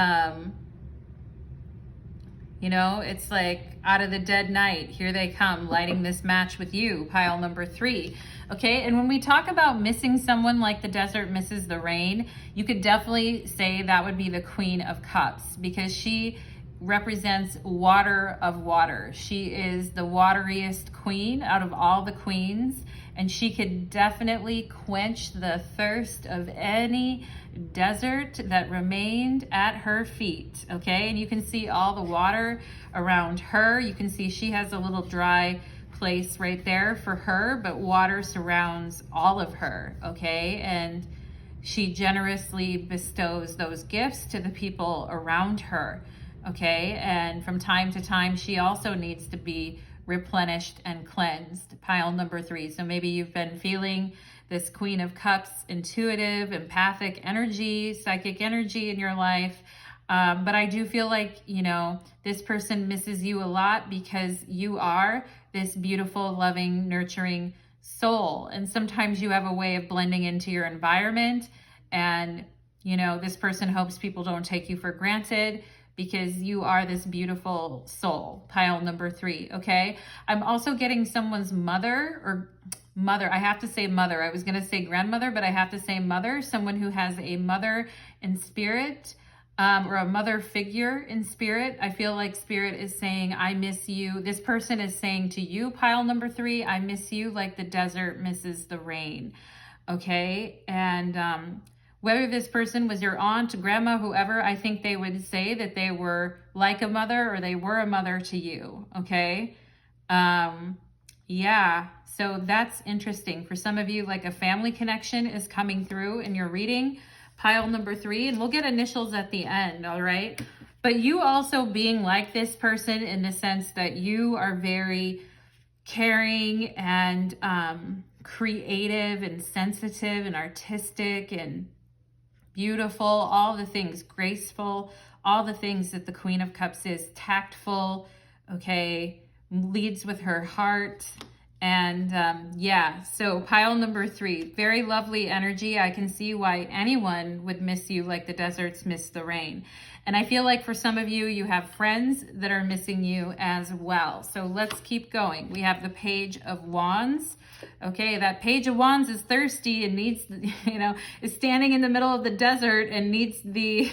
you know, it's like out of the dead night, here they come, lighting this match with you, pile number 3. Okay, and when we talk about missing someone like the desert misses the rain, you could definitely say that would be the Queen of Cups, because she represents water of water. She is the wateriest queen out of all the queens, and she could definitely quench the thirst of any desert that remained at her feet, okay? And you can see all the water around her. You can see she has a little dry place right there for her, but water surrounds all of her, okay? And she generously bestows those gifts to the people around her, okay? And from time to time, she also needs to be replenished and cleansed, pile number 3. So maybe you've been feeling this Queen of Cups, intuitive, empathic energy, psychic energy in your life. But I do feel like, you know, this person misses you a lot because you are this beautiful, loving, nurturing soul. And sometimes you have a way of blending into your environment. And, you know, this person hopes people don't take you for granted because you are this beautiful soul, pile number 3, okay? I'm also getting someone's mother. I have to say mother. I was going to say grandmother, but I have to say mother. Someone who has a mother in spirit, or a mother figure in spirit. I feel like spirit is saying, I miss you. This person is saying to you, pile number 3, I miss you like the desert misses the rain, okay? And whether this person was your aunt, grandma, whoever, I think they would say that they were like a mother, or they were a mother to you, okay? Yeah, so that's interesting. For some of you, like a family connection is coming through in your reading, pile number 3, and we'll get initials at the end, all right? But you also being like this person in the sense that you are very caring and creative and sensitive and artistic and beautiful, all the things, graceful, all the things that the Queen of Cups is, tactful, okay, leads with her heart. And yeah, so pile number 3, very lovely energy. I can see why anyone would miss you like the deserts miss the rain. And I feel like for some of you, you have friends that are missing you as well. So let's keep going. We have the Page of Wands. Okay, that Page of Wands is thirsty and needs, you know, is standing in the middle of the desert and needs the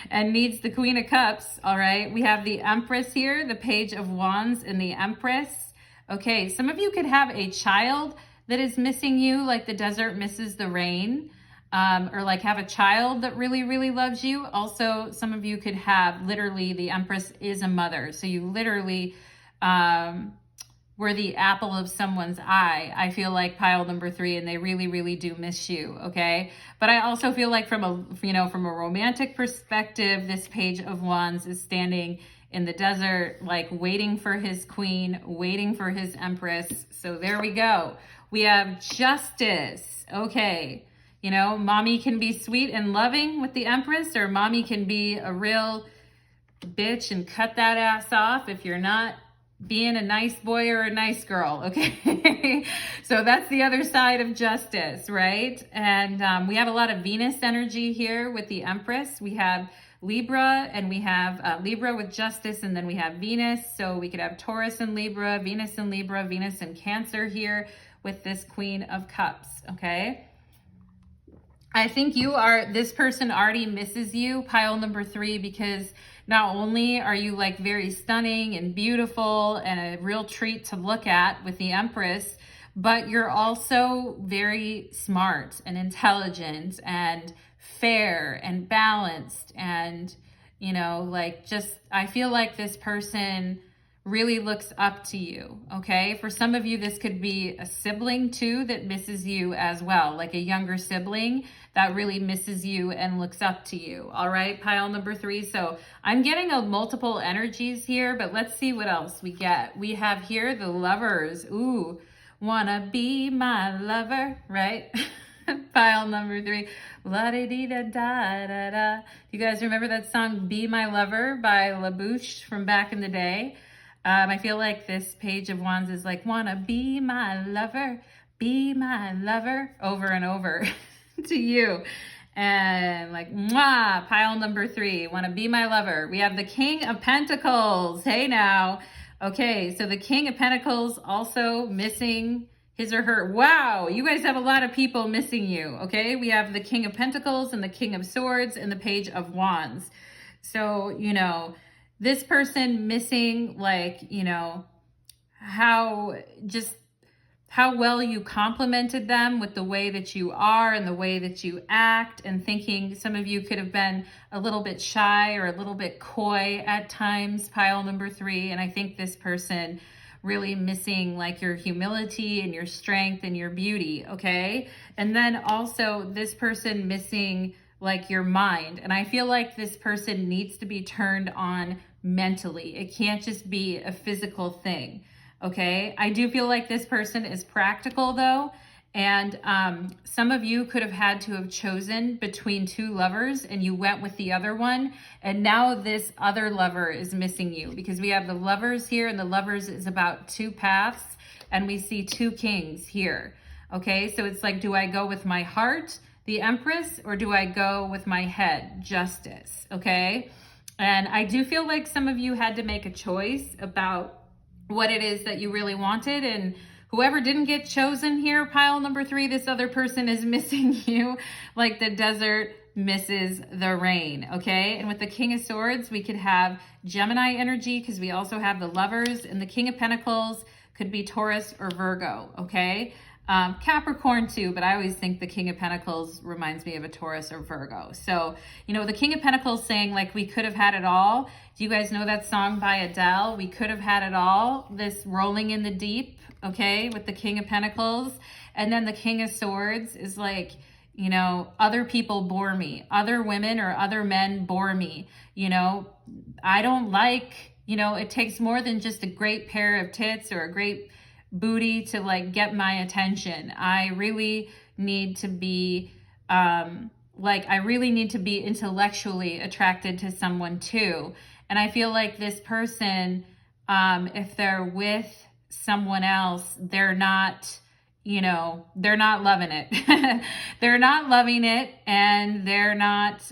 and needs the Queen of Cups. All right, we have the Empress here, the Page of Wands and the Empress. Okay, some of you could have a child that is missing you like the desert misses the rain, or like have a child that really, really loves you. Also, some of you could have literally the Empress is a mother. So you literally were the apple of someone's eye. I feel like pile number 3, and they really, really do miss you, okay? But I also feel like from a romantic perspective, this Page of Wands is standing in the desert, like waiting for his queen, waiting for his empress. So there we go. We have Justice, okay? Mommy can be sweet and loving with the empress, or mommy can be a real bitch and cut that ass off if you're not being a nice boy or a nice girl, okay? So that's the other side of Justice, right? And we have a lot of Venus energy here with the Empress. We have Libra, and we have Libra with Justice, and then we have Venus. So we could have Taurus and Libra, Venus and Cancer here with this Queen of Cups, okay? I think this person already misses you, pile number 3, because not only are you like very stunning and beautiful and a real treat to look at with the Empress, but you're also very smart and intelligent and fair and balanced. And, I feel like this person really looks up to you, okay? For some of you, this could be a sibling too that misses you as well, like a younger sibling that really misses you and looks up to you, all right? Pile number 3. So I'm getting multiple energies here, but let's see what else we get. We have here the Lovers. Ooh, wanna be my lover, right? Pile number 3. La-di-di-da-da-da-da. You guys remember that song, Be My Lover by LaBouche from back in the day? I feel like this Page of Wands is like, wanna be my lover, over and over to you. And like, mwah, pile number 3, wanna be my lover. We have the King of Pentacles. Hey now. Okay, so the King of Pentacles also missing his or her. Wow, you guys have a lot of people missing you, okay? We have the King of Pentacles and the King of Swords and the Page of Wands. So, this person missing, how well you complimented them with the way that you are and the way that you act, and thinking some of you could have been a little bit shy or a little bit coy at times, pile number 3. And I think this person really missing like your humility and your strength and your beauty, okay? And then also this person missing like your mind. And I feel like this person needs to be turned on mentally. It can't just be a physical thing, okay? I do feel like this person is practical though. And some of you could have had to have chosen between 2 lovers and you went with the other one. And now this other lover is missing you, because we have the Lovers here, and the Lovers is about 2 paths, and we see 2 kings here. Okay, so it's like, do I go with my heart, the Empress, or do I go with my head, Justice? Okay. And I do feel like some of you had to make a choice about what it is that you really wanted, and whoever didn't get chosen here, pile number 3, this other person is missing you like the desert misses the rain, okay? And with the King of Swords, we could have Gemini energy, because we also have the Lovers, and the King of Pentacles could be Taurus or Virgo, okay? Capricorn too, but I always think the King of Pentacles reminds me of a Taurus or Virgo. So, the King of Pentacles saying like, we could have had it all. Do you guys know that song by Adele? We could have had it all. This rolling in the deep, okay, with the King of Pentacles. And then the King of Swords is like, other people bore me. Other women or other men bore me. I don't like, it takes more than just a great pair of tits or a great booty to like get my attention. I really need to be intellectually attracted to someone too. And I feel like this person, if they're with someone else, they're not loving it. They're not loving it, and they're not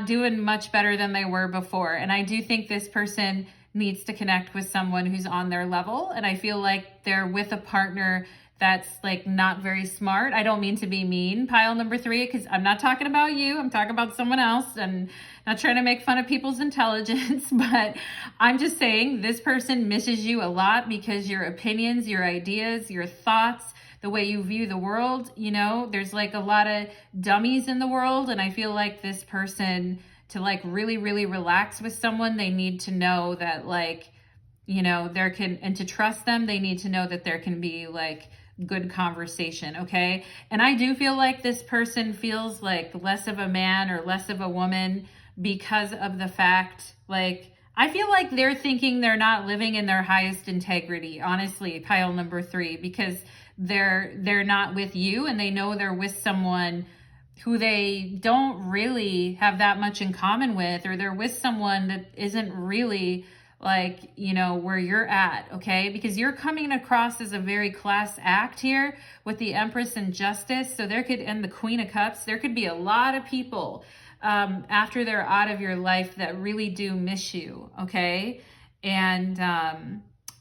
doing much better than they were before. And I do think this person needs to connect with someone who's on their level. And I feel like they're with a partner that's like not very smart. I don't mean to be mean, pile number 3, because I'm not talking about you. I'm talking about someone else, and not trying to make fun of people's intelligence, but I'm just saying this person misses you a lot, because your opinions, your ideas, your thoughts, the way you view the world, there's like a lot of dummies in the world. And I feel like this person, to like really, really relax with someone, they need to know that like, you know, and to trust them, they need to know that there can be like good conversation, okay? And I do feel like this person feels like less of a man or less of a woman because of the fact, like, I feel like they're thinking they're not living in their highest integrity, honestly, pile number 3, because they're not with you, and they know they're with someone who they don't really have that much in common with, or they're with someone that isn't really like, you know, where you're at, okay? Because you're coming across as a very class act here with the Empress and Justice. So there could, and the Queen of Cups, there could be a lot of people after they're out of your life that really do miss you, okay? And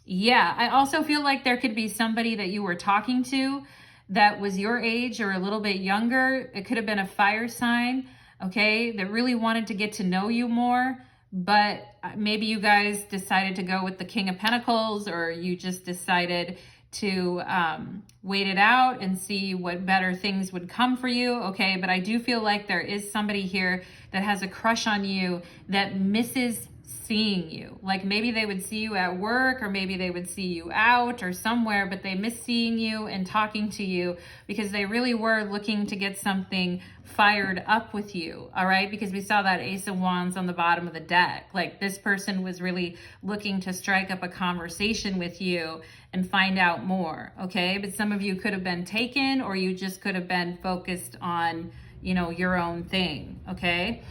yeah, I also feel like there could be somebody that you were talking to that was your age or a little bit younger. It could have been a fire sign, okay, that really wanted to get to know you more, but maybe you guys decided to go with the King of Pentacles, or you just decided to wait it out and see what better things would come for you, okay? But I do feel like there is somebody here that has a crush on you that misses seeing you. Like maybe they would see you at work, or maybe they would see you out or somewhere, but they miss seeing you and talking to you because they really were looking to get something fired up with you, all right? Because we saw that Ace of Wands on the bottom of the deck. Like this person was really looking to strike up a conversation with you and find out more, okay? But some of you could have been taken, or you just could have been focused on, you know, your own thing, okay?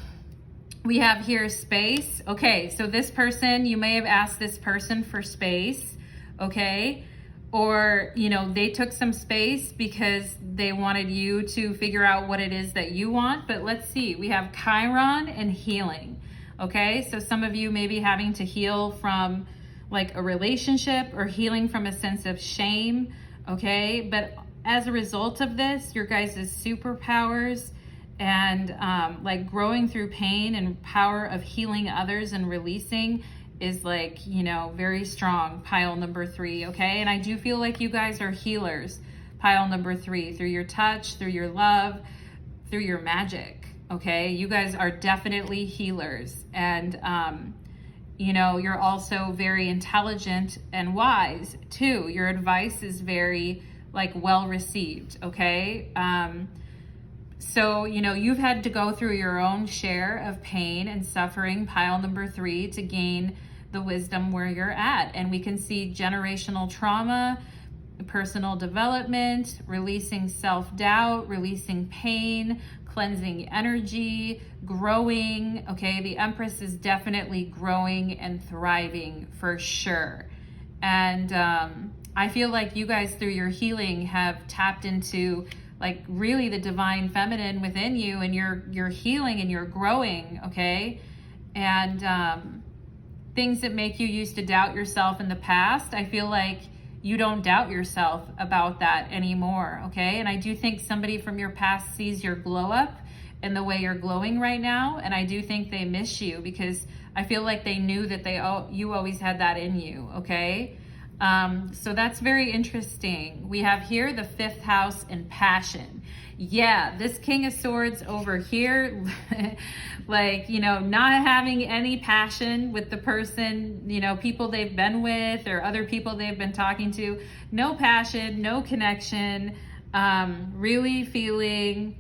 We have here space. Okay, so this person, you may have asked this person for space, okay? Or, you know, they took some space because they wanted you to figure out what it is that you want. But let's see, we have Chiron and healing, okay? So some of you may be having to heal from like a relationship, or healing from a sense of shame, okay? But as a result of this, your guys' superpowers and like growing through pain and power of healing others and releasing is like, you know, very strong, pile number 3, okay? And I do feel like you guys are healers, pile number 3, through your touch, through your love, through your magic, okay? You guys are definitely healers. And you know, you're also very intelligent and wise too. Your advice is very like well received, okay? So, you know, you've had to go through your own share of pain and suffering, pile number 3, to gain the wisdom where you're at. And we can see generational trauma, personal development, releasing self-doubt, releasing pain, cleansing energy, growing, okay? The Empress is definitely growing and thriving for sure. And I feel like you guys, through your healing, have tapped into like really the divine feminine within you, and you're healing and you're growing, okay? And things that make you used to doubt yourself in the past, I feel like you don't doubt yourself about that anymore, okay? And I do think somebody from your past sees your glow up and the way you're glowing right now, and I do think they miss you because I feel like they knew that you always had that in you, okay? So that's very interesting. We have here the 5th house in passion. Yeah, this King of Swords over here, like, you know, not having any passion with the person, you know, people they've been with or other people they've been talking to. No passion, no connection, really feeling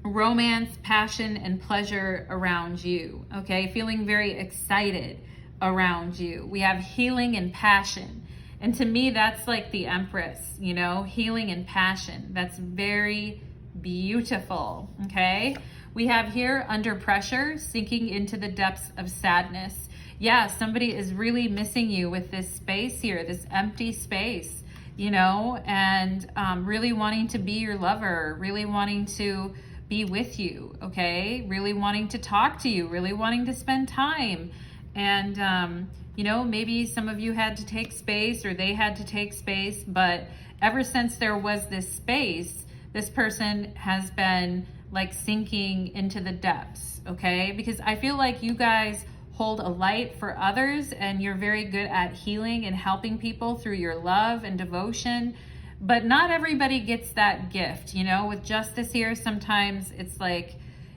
romance, passion, and pleasure around you, okay? Feeling very excited around you. We have healing and passion. And to me, that's like the Empress, you know, healing and passion. That's very beautiful, okay? We have here under pressure, sinking into the depths of sadness. Yeah, somebody is really missing you with this space here, this empty space, you know, and really wanting to be your lover, really wanting to be with you, okay? Really wanting to talk to you, really wanting to spend time. And, you know, maybe some of you had to take space or they had to take space, but ever since there was this space, this person has been like sinking into the depths, okay? Because I feel like you guys hold a light for others and you're very good at healing and helping people through your love and devotion, but not everybody gets that gift, you know? With Justice here, sometimes it's like,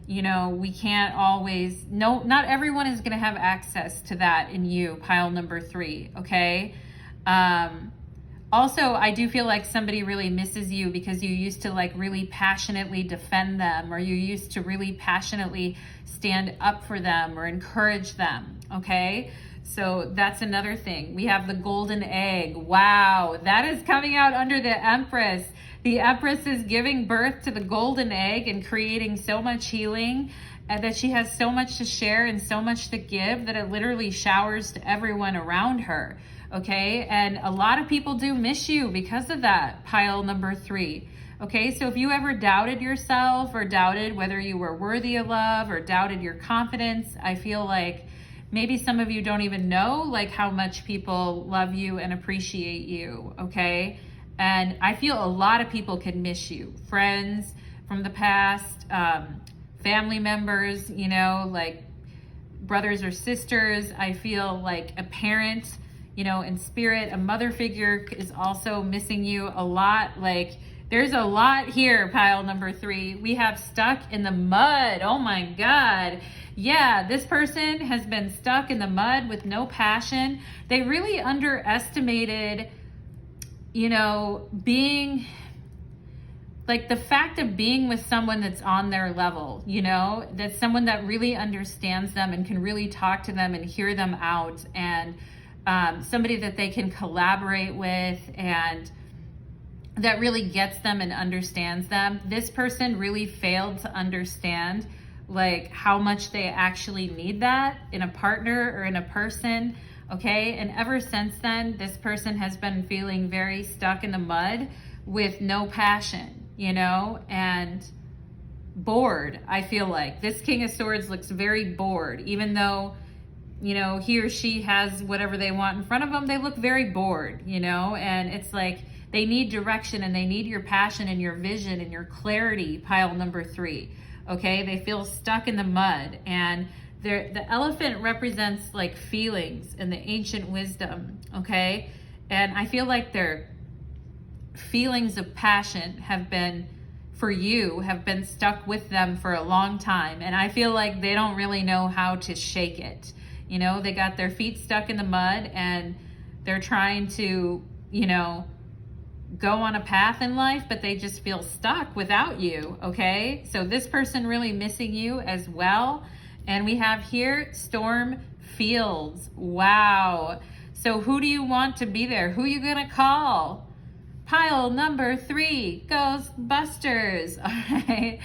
you know, we can't always, no, not everyone is going to have access to that in you, pile number 3, okay? Also, I do feel like somebody really misses you because you used to like really passionately defend them, or you used to really passionately stand up for them or encourage them, okay? So that's another thing. We have the golden egg. Wow, that is coming out under the Empress. The Empress is giving birth to the golden egg and creating so much healing, and that she has so much to share and so much to give that it literally showers to everyone around her. Okay, and a lot of people do miss you because of that, pile number 3. Okay, so if you ever doubted yourself or doubted whether you were worthy of love or doubted your confidence, I feel like maybe some of you don't even know like how much people love you and appreciate you, okay? And I feel a lot of people can miss you. Friends from the past, family members, you know, like brothers or sisters. I feel like a parent, you know, in spirit, a mother figure is also missing you a lot. Like there's a lot here, pile number 3. We have stuck in the mud. Oh my God. Yeah, this person has been stuck in the mud with no passion. They really underestimated, you know, being like the fact of being with someone that's on their level, you know, that's someone that really understands them and can really talk to them and hear them out, and somebody that they can collaborate with and that really gets them and understands them. This person really failed to understand like how much they actually need that in a partner or in a person, okay? And ever since then, this person has been feeling very stuck in the mud with no passion, you know, and bored. I feel like this King of Swords looks very bored, even though, you know, he or she has whatever they want in front of them. They look very bored, you know, and it's like they need direction and they need your passion and your vision and your clarity, pile number 3, okay? They feel stuck in the mud, and the elephant represents like feelings and the ancient wisdom, okay? And I feel like their feelings of passion have been, for you, have been stuck with them for a long time. And I feel like they don't really know how to shake it. You know, they got their feet stuck in the mud and they're trying to, you know, go on a path in life, but they just feel stuck without you, okay? So this person really missing you as well. And we have here Storm Fields. Wow. So who do you want to be there? Who are you gonna call? Pile number 3, Ghostbusters, all right?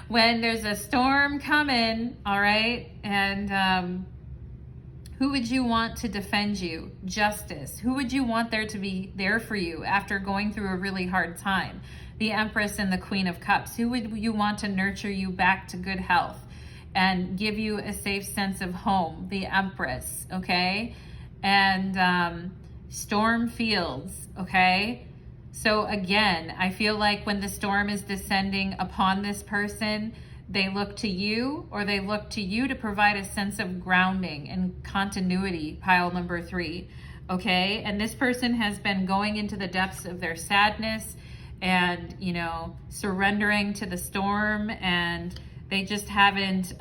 When there's a storm coming, all right? And who would you want to defend you? Justice. Who would you want there to be there for you after going through a really hard time? The Empress and the Queen of Cups. Who would you want to nurture you back to good health and give you a safe sense of home? The Empress, okay? And Storm Fields, okay? So again, I feel like when the storm is descending upon this person, they look to you, or they look to you to provide a sense of grounding and continuity, pile number 3, okay? And this person has been going into the depths of their sadness and, you know, surrendering to the storm, and they just haven't,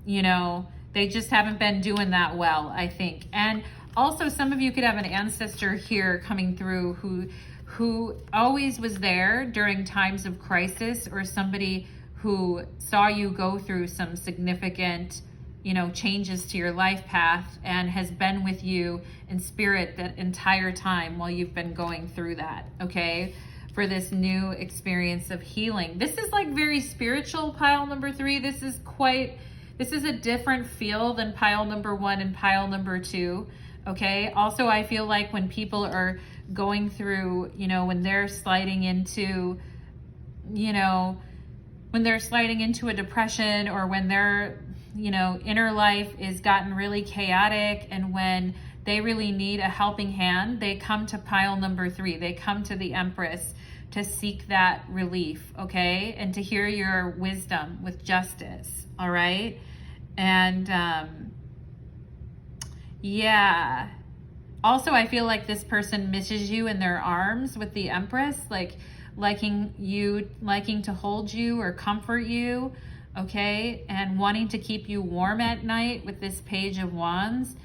you know, they just haven't been doing that well, I think. And also some of you could have an ancestor here coming through who always was there during times of crisis, or somebody who saw you go through some significant, you know, changes to your life path and has been with you in spirit that entire time while you've been going through that, okay? For this new experience of healing. This is like very spiritual, pile number 3. This is a different feel than pile number 1 and pile number 2, okay? Also, I feel like when people are going through, you know, when they're sliding into, you know, when they're sliding into a depression, or when their, you know, inner life is gotten really chaotic, and when they really need a helping hand, they come to pile number 3. They come to the Empress to seek that relief, okay? And to hear your wisdom with justice, all right? And yeah. Also, I feel like this person misses you in their arms with the Empress, like liking to hold you or comfort you, okay? And wanting to keep you warm at night with this Page of Wands,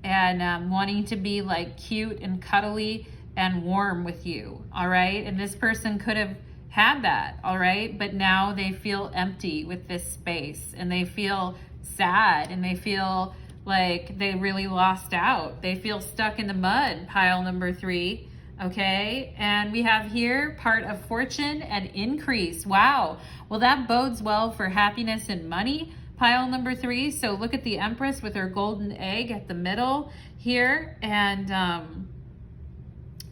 and wanting to be like cute and cuddly and warm with you, all right? And this person could have had that, all right? But now they feel empty with this space, and they feel sad, and they feel like they really lost out. They feel stuck in the mud, pile number 3, okay? And we have here part of fortune and increase. Wow. Well, that bodes well for happiness and money, pile number 3. So look at the Empress with her golden egg at the middle here. And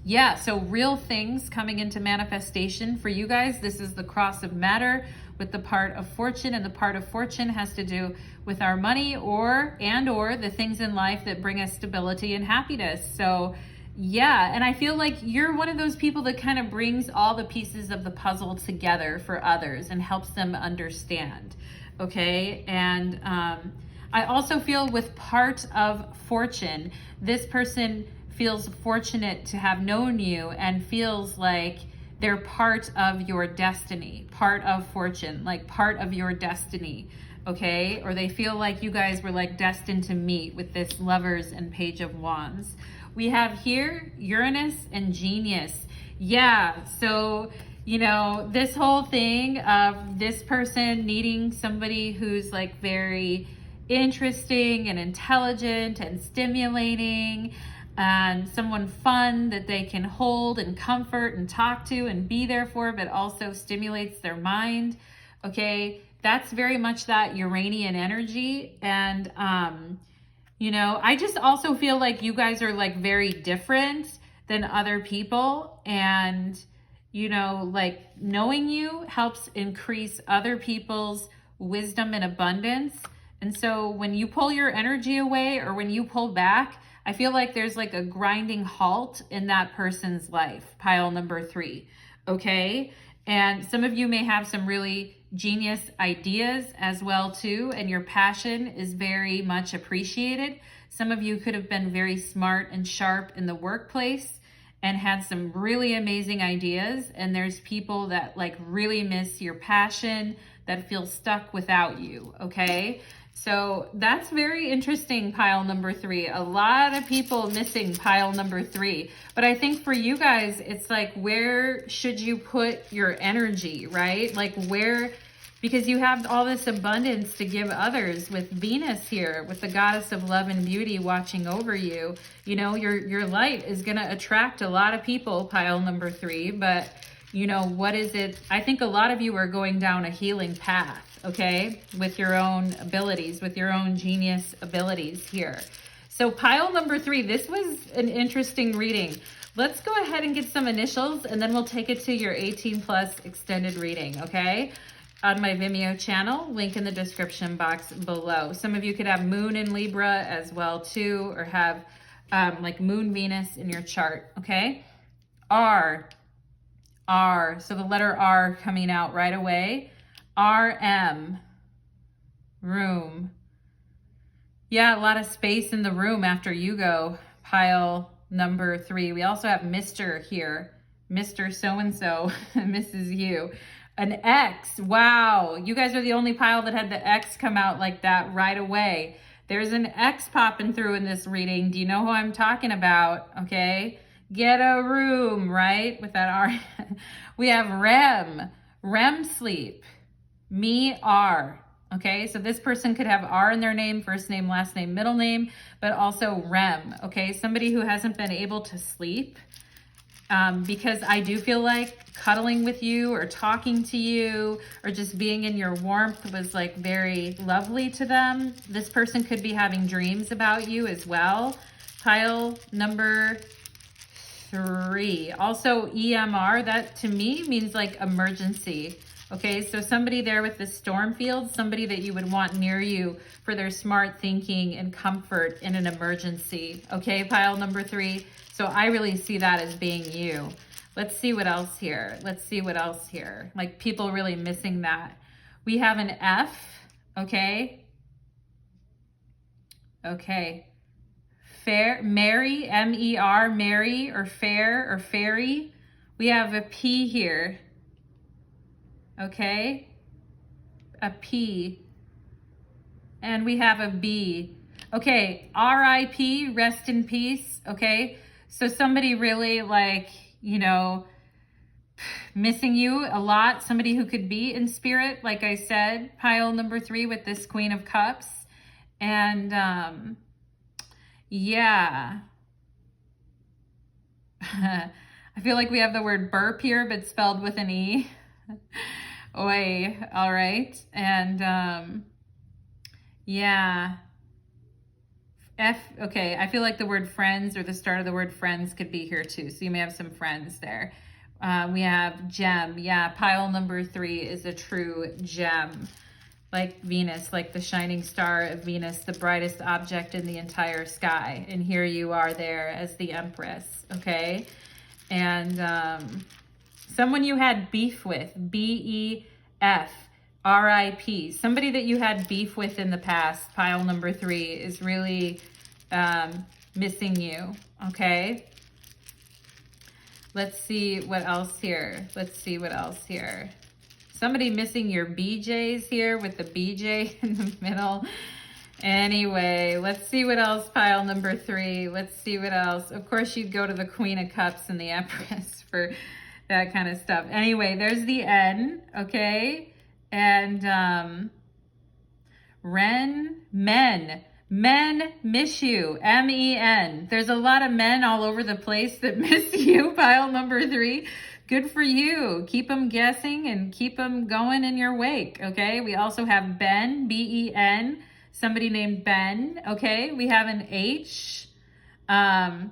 yeah, so real things coming into manifestation for you guys. This is the cross of matter with the part of fortune, and the part of fortune has to do with our money or the things in life that bring us stability and happiness. So yeah, and I feel like you're one of those people that kind of brings all the pieces of the puzzle together for others and helps them understand, okay? And I also feel with part of fortune, this person feels fortunate to have known you and feels like they're part of your destiny, part of fortune, like part of your destiny, okay? Or they feel like you guys were like destined to meet with this Lovers and Page of Wands. We have here Uranus and Genius. Yeah, so, you know, this whole thing of this person needing somebody who's like very interesting and intelligent and stimulating, and someone fun that they can hold and comfort and talk to and be there for, but also stimulates their mind, okay? That's very much that Uranian energy. And you know, I just also feel like you guys are like very different than other people, and you know, like knowing you helps increase other people's wisdom and abundance. And so when you pull your energy away, or when you pull back, I feel like there's like a grinding halt in that person's life, pile number 3, okay? And some of you may have some really genius ideas as well too, and your passion is very much appreciated. Some of you could have been very smart and sharp in the workplace and had some really amazing ideas, and there's people that like really miss your passion, that feel stuck without you, okay? So that's very interesting, pile number 3. A lot of people missing pile number 3. But I think for you guys, it's like, where should you put your energy, right? Like where, because you have all this abundance to give others with Venus here, with the goddess of love and beauty watching over you. You know, your light is going to attract a lot of people, pile number 3. But, you know, what is it? I think a lot of you are going down a healing path, okay, with your own abilities, with your own genius abilities here. So pile number 3, this was an interesting reading. Let's go ahead and get some initials, and then we'll take it to your 18 plus extended reading, okay? On my Vimeo channel, link in the description box below. Some of you could have Moon in Libra as well too, or have like Moon Venus in your chart, okay? R, so the letter R coming out right away. RM, room. Yeah, a lot of space in the room after you go, pile number 3. We also have Mr. here, Mr. So-and-so, Mrs. You. An X, wow. You guys are the only pile that had the X come out like that right away. There's an X popping through in this reading. Do you know who I'm talking about? Okay. Get a room, right? With that R. We have REM sleep. Me, R. Okay, so this person could have R in their name, first name, last name, middle name, but also REM. Okay, somebody who hasn't been able to sleep, because I do feel like cuddling with you or talking to you or just being in your warmth was like very lovely to them. This person could be having dreams about you as well. Pile number 3. Also EMR, that to me means like emergency. Okay, so somebody there with the storm field, somebody that you would want near you for their smart thinking and comfort in an emergency. Okay, pile number 3. So I really see that as being you. Let's see what else here. Let's see what else here. Like people really missing that. We have an F, okay? Okay. Fair, Mary, M-E-R, Mary, or fair, or fairy. We have a P here. Okay. a P, and we have a B. Okay, R.I.P., rest in peace, okay? So somebody really like, you know, missing you a lot. Somebody who could be in spirit, like I said, pile number 3 with this Queen of Cups. And yeah. I feel like we have the word burp here, but spelled with an E. Oi, all right. And yeah. Okay, I feel like the word friends or the start of the word friends could be here too. So you may have some friends there. We have gem. Yeah, pile number 3 is a true gem. Like Venus, like the shining star of Venus, the brightest object in the entire sky. And here you are there as the Empress, okay? And someone you had beef with, B-E-F, R-I-P. Somebody that you had beef with in the past, pile number 3, is really missing you, okay? Let's see what else here. Let's see what else here. Somebody missing your BJs here with the BJ in the middle. Anyway, let's see what else, pile number 3. Let's see what else. Of course, you'd go to the Queen of Cups and the Empress for that kind of stuff. Anyway, there's the N, okay? And men miss you, M-E-N. There's a lot of men all over the place that miss you, pile number 3. Good for you. Keep them guessing and keep them going in your wake, okay? We also have Ben, B-E-N, somebody named Ben, okay? We have an H. I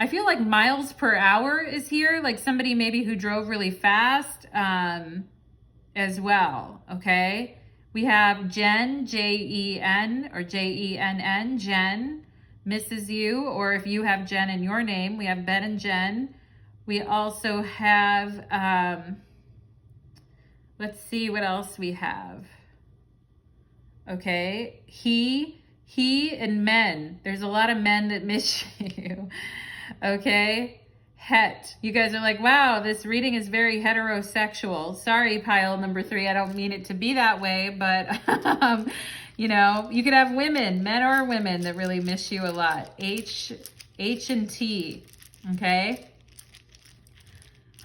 feel like miles per hour is here, like somebody maybe who drove really fast as well, okay? We have Jen, J-E-N or J-E-N-N, Jen misses you, or if you have Jen in your name, we have Ben and Jen. We also have, let's see what else we have. Okay, he and men. There's a lot of men that miss you. Okay, het. You guys are like, wow, this reading is very heterosexual. Sorry, pile number 3. I don't mean it to be that way, but you know, you could have women, men or women, that really miss you a lot. H and T. Okay.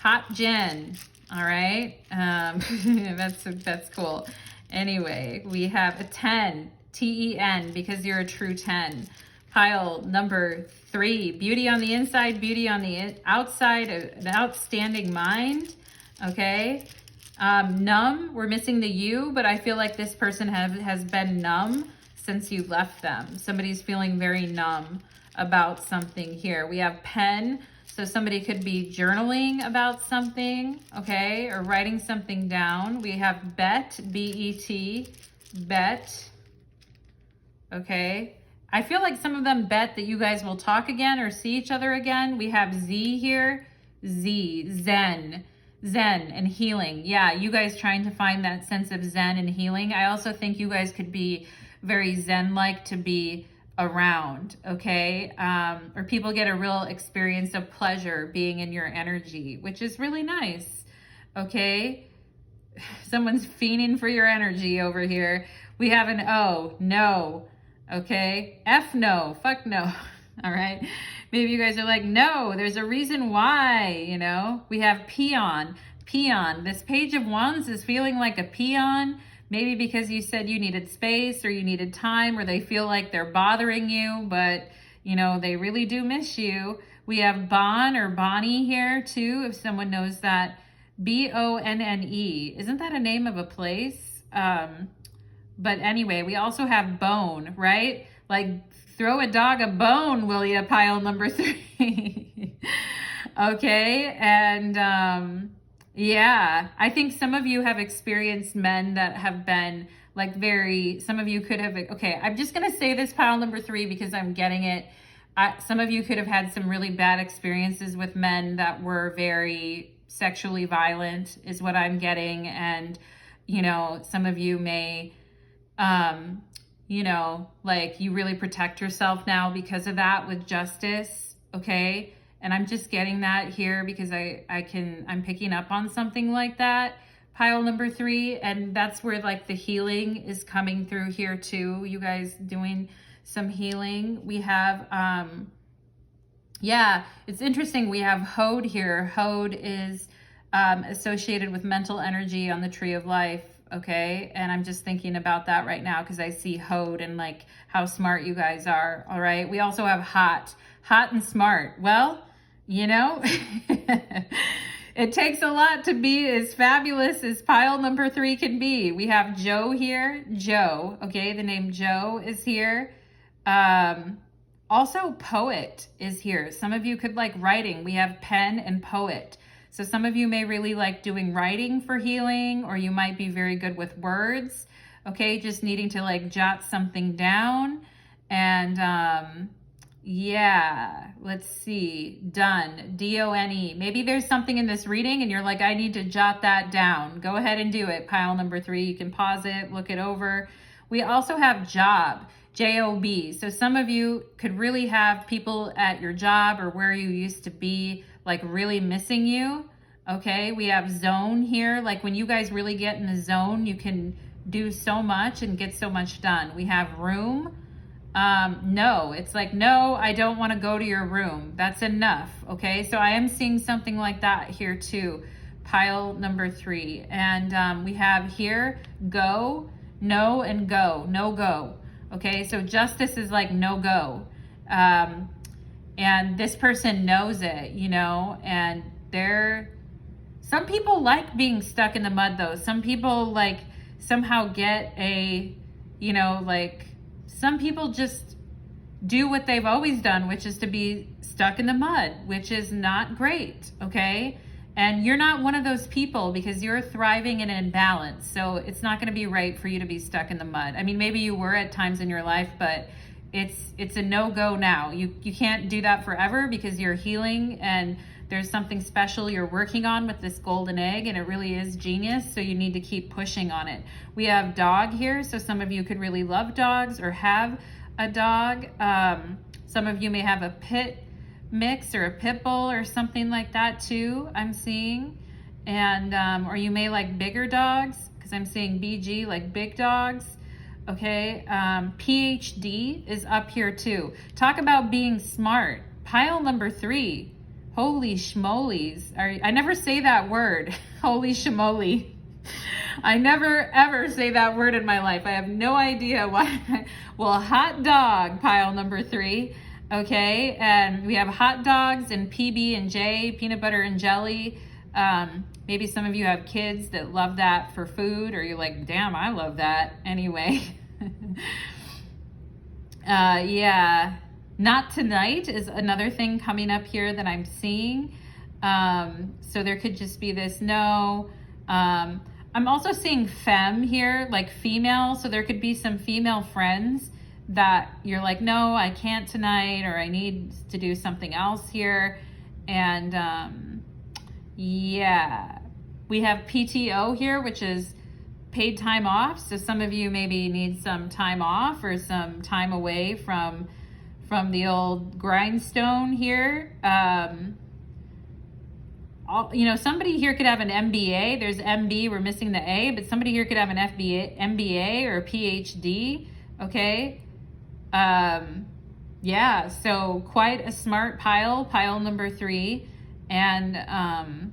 Hot Jen, all right? That's cool. Anyway, we have a 10, T-E-N, because you're a true 10. Pile number 3, beauty on the inside, beauty on the outside, an outstanding mind, okay? Numb, we're missing the U, but I feel like this person has been numb since you left them. Somebody's feeling very numb about something here. We have pen. So somebody could be journaling about something, okay, or writing something down. We have bet, B-E-T, bet, okay. I feel like some of them bet that you guys will talk again or see each other again. We have Z here, Z, Zen and healing. Yeah, you guys trying to find that sense of Zen and healing. I also think you guys could be very Zen-like to be around, okay? Or people get a real experience of pleasure being in your energy, which is really nice, okay? Someone's fiending for your energy over here. We have an O, no, okay? F, no, fuck no, all right? Maybe you guys are like, no, there's a reason why, you know? We have peon. This Page of Wands is feeling like a peon. Maybe because you said you needed space or you needed time, or they feel like they're bothering you, but you know, they really do miss you. We have Bon or Bonnie here too, if someone knows that. B-O-N-N-E. Isn't that a name of a place? But anyway, we also have bone, right? Like throw a dog a bone, will ya, pile number 3. Okay, and yeah, I think some of you have experienced men that have been like some of you could have, okay, I'm just going to say this, pile number 3, because I'm getting it. Some of you could have had some really bad experiences with men that were very sexually violent is what I'm getting. And, you know, some of you may, you know, like you really protect yourself now because of that with justice. Okay. And I'm just getting that here because I'm picking up on something like that. pile number 3, and that's where like the healing is coming through here too. You guys doing some healing. We have, yeah, it's interesting. We have Hode here. Hode is associated with mental energy on the tree of life. Okay. And I'm just thinking about that right now because I see Hode and like how smart you guys are. All right. We also have hot and smart. Well, you know, it takes a lot to be as fabulous as pile number 3 can be. We have Joe here. Joe. Okay. The name Joe is here. Also poet is here. Some of you could like writing. We have pen and poet. So some of you may really like doing writing for healing, or you might be very good with words. Okay, just needing to like jot something down. And yeah, let's see, done, D-O-N-E. Maybe there's something in this reading and you're like, I need to jot that down. Go ahead and do it. Pile number 3, you can pause it, look it over. We also have job, J-O-B. So some of you could really have people at your job or where you used to be like really missing you. Okay, we have zone here. Like when you guys really get in the zone, you can do so much and get so much done. We have room. No, it's like, no, I don't want to go to your room. That's enough. Okay, so I am seeing something like that here too. Pile number 3. And we have here go, no, and go, no go. Okay, so justice is like no go. And this person knows it, you know, and some people like being stuck in the mud though. Some people like somehow get a, you know, like some people just do what they've always done, which is to be stuck in the mud, which is not great, okay? And you're not one of those people because you're thriving in an balance. So it's not gonna be right for you to be stuck in the mud. I mean, maybe you were at times in your life, but it's a no-go now. You can't do that forever because you're healing and there's something special you're working on with this golden egg, and it really is genius. So you need to keep pushing on it. We have dog here. So some of you could really love dogs or have a dog. Some of you may have a pit mix or a pit bull or something like that too, I'm seeing. And, or you may like bigger dogs because I'm seeing BG, like big dogs. Okay, PhD is up here too. Talk about being smart. Pile number 3. Holy schmolies. I never say that word. Holy schmoly. I never ever say that word in my life. I have no idea why. Well, hot dog, pile number 3. Okay, and we have hot dogs and PB and J, peanut butter and jelly. Maybe some of you have kids that love that for food, or you're like, damn, I love that anyway. Yeah, not tonight is another thing coming up here that I'm seeing. So there could just be this no. I'm also seeing femme here, like female. So there could be some female friends that you're like, no, I can't tonight, or I need to do something else here. And yeah, we have PTO here, which is paid time off. So some of you maybe need some time off or some time away from the old grindstone here. You know, somebody here could have an MBA. There's MB, we're missing the A, but somebody here could have an MBA or a PhD. Okay. Yeah, so quite a smart pile number 3. And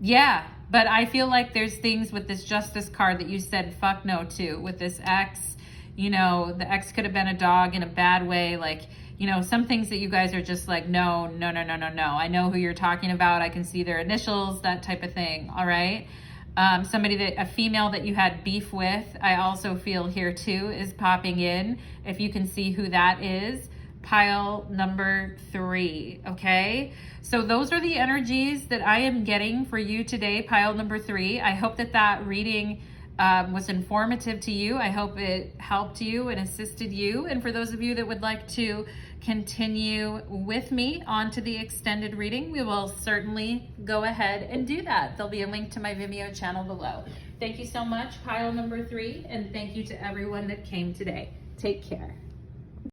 yeah, but I feel like there's things with this justice card that you said fuck no to with this X. You know, the X could have been a dog in a bad way. Like, you know, some things that you guys are just like, no. I know who you're talking about. I can see their initials, that type of thing. All right. A female that you had beef with, I also feel here too, is popping in. If you can see who that is, pile number 3. Okay. So those are the energies that I am getting for you today, pile number 3. I hope that reading was informative to you. I hope it helped you and assisted you. And for those of you that would like to continue with me on to the extended reading, we will certainly go ahead and do that. There'll be a link to my Vimeo channel below. Thank you so much, pile number 3, and thank you to everyone that came today. Take care.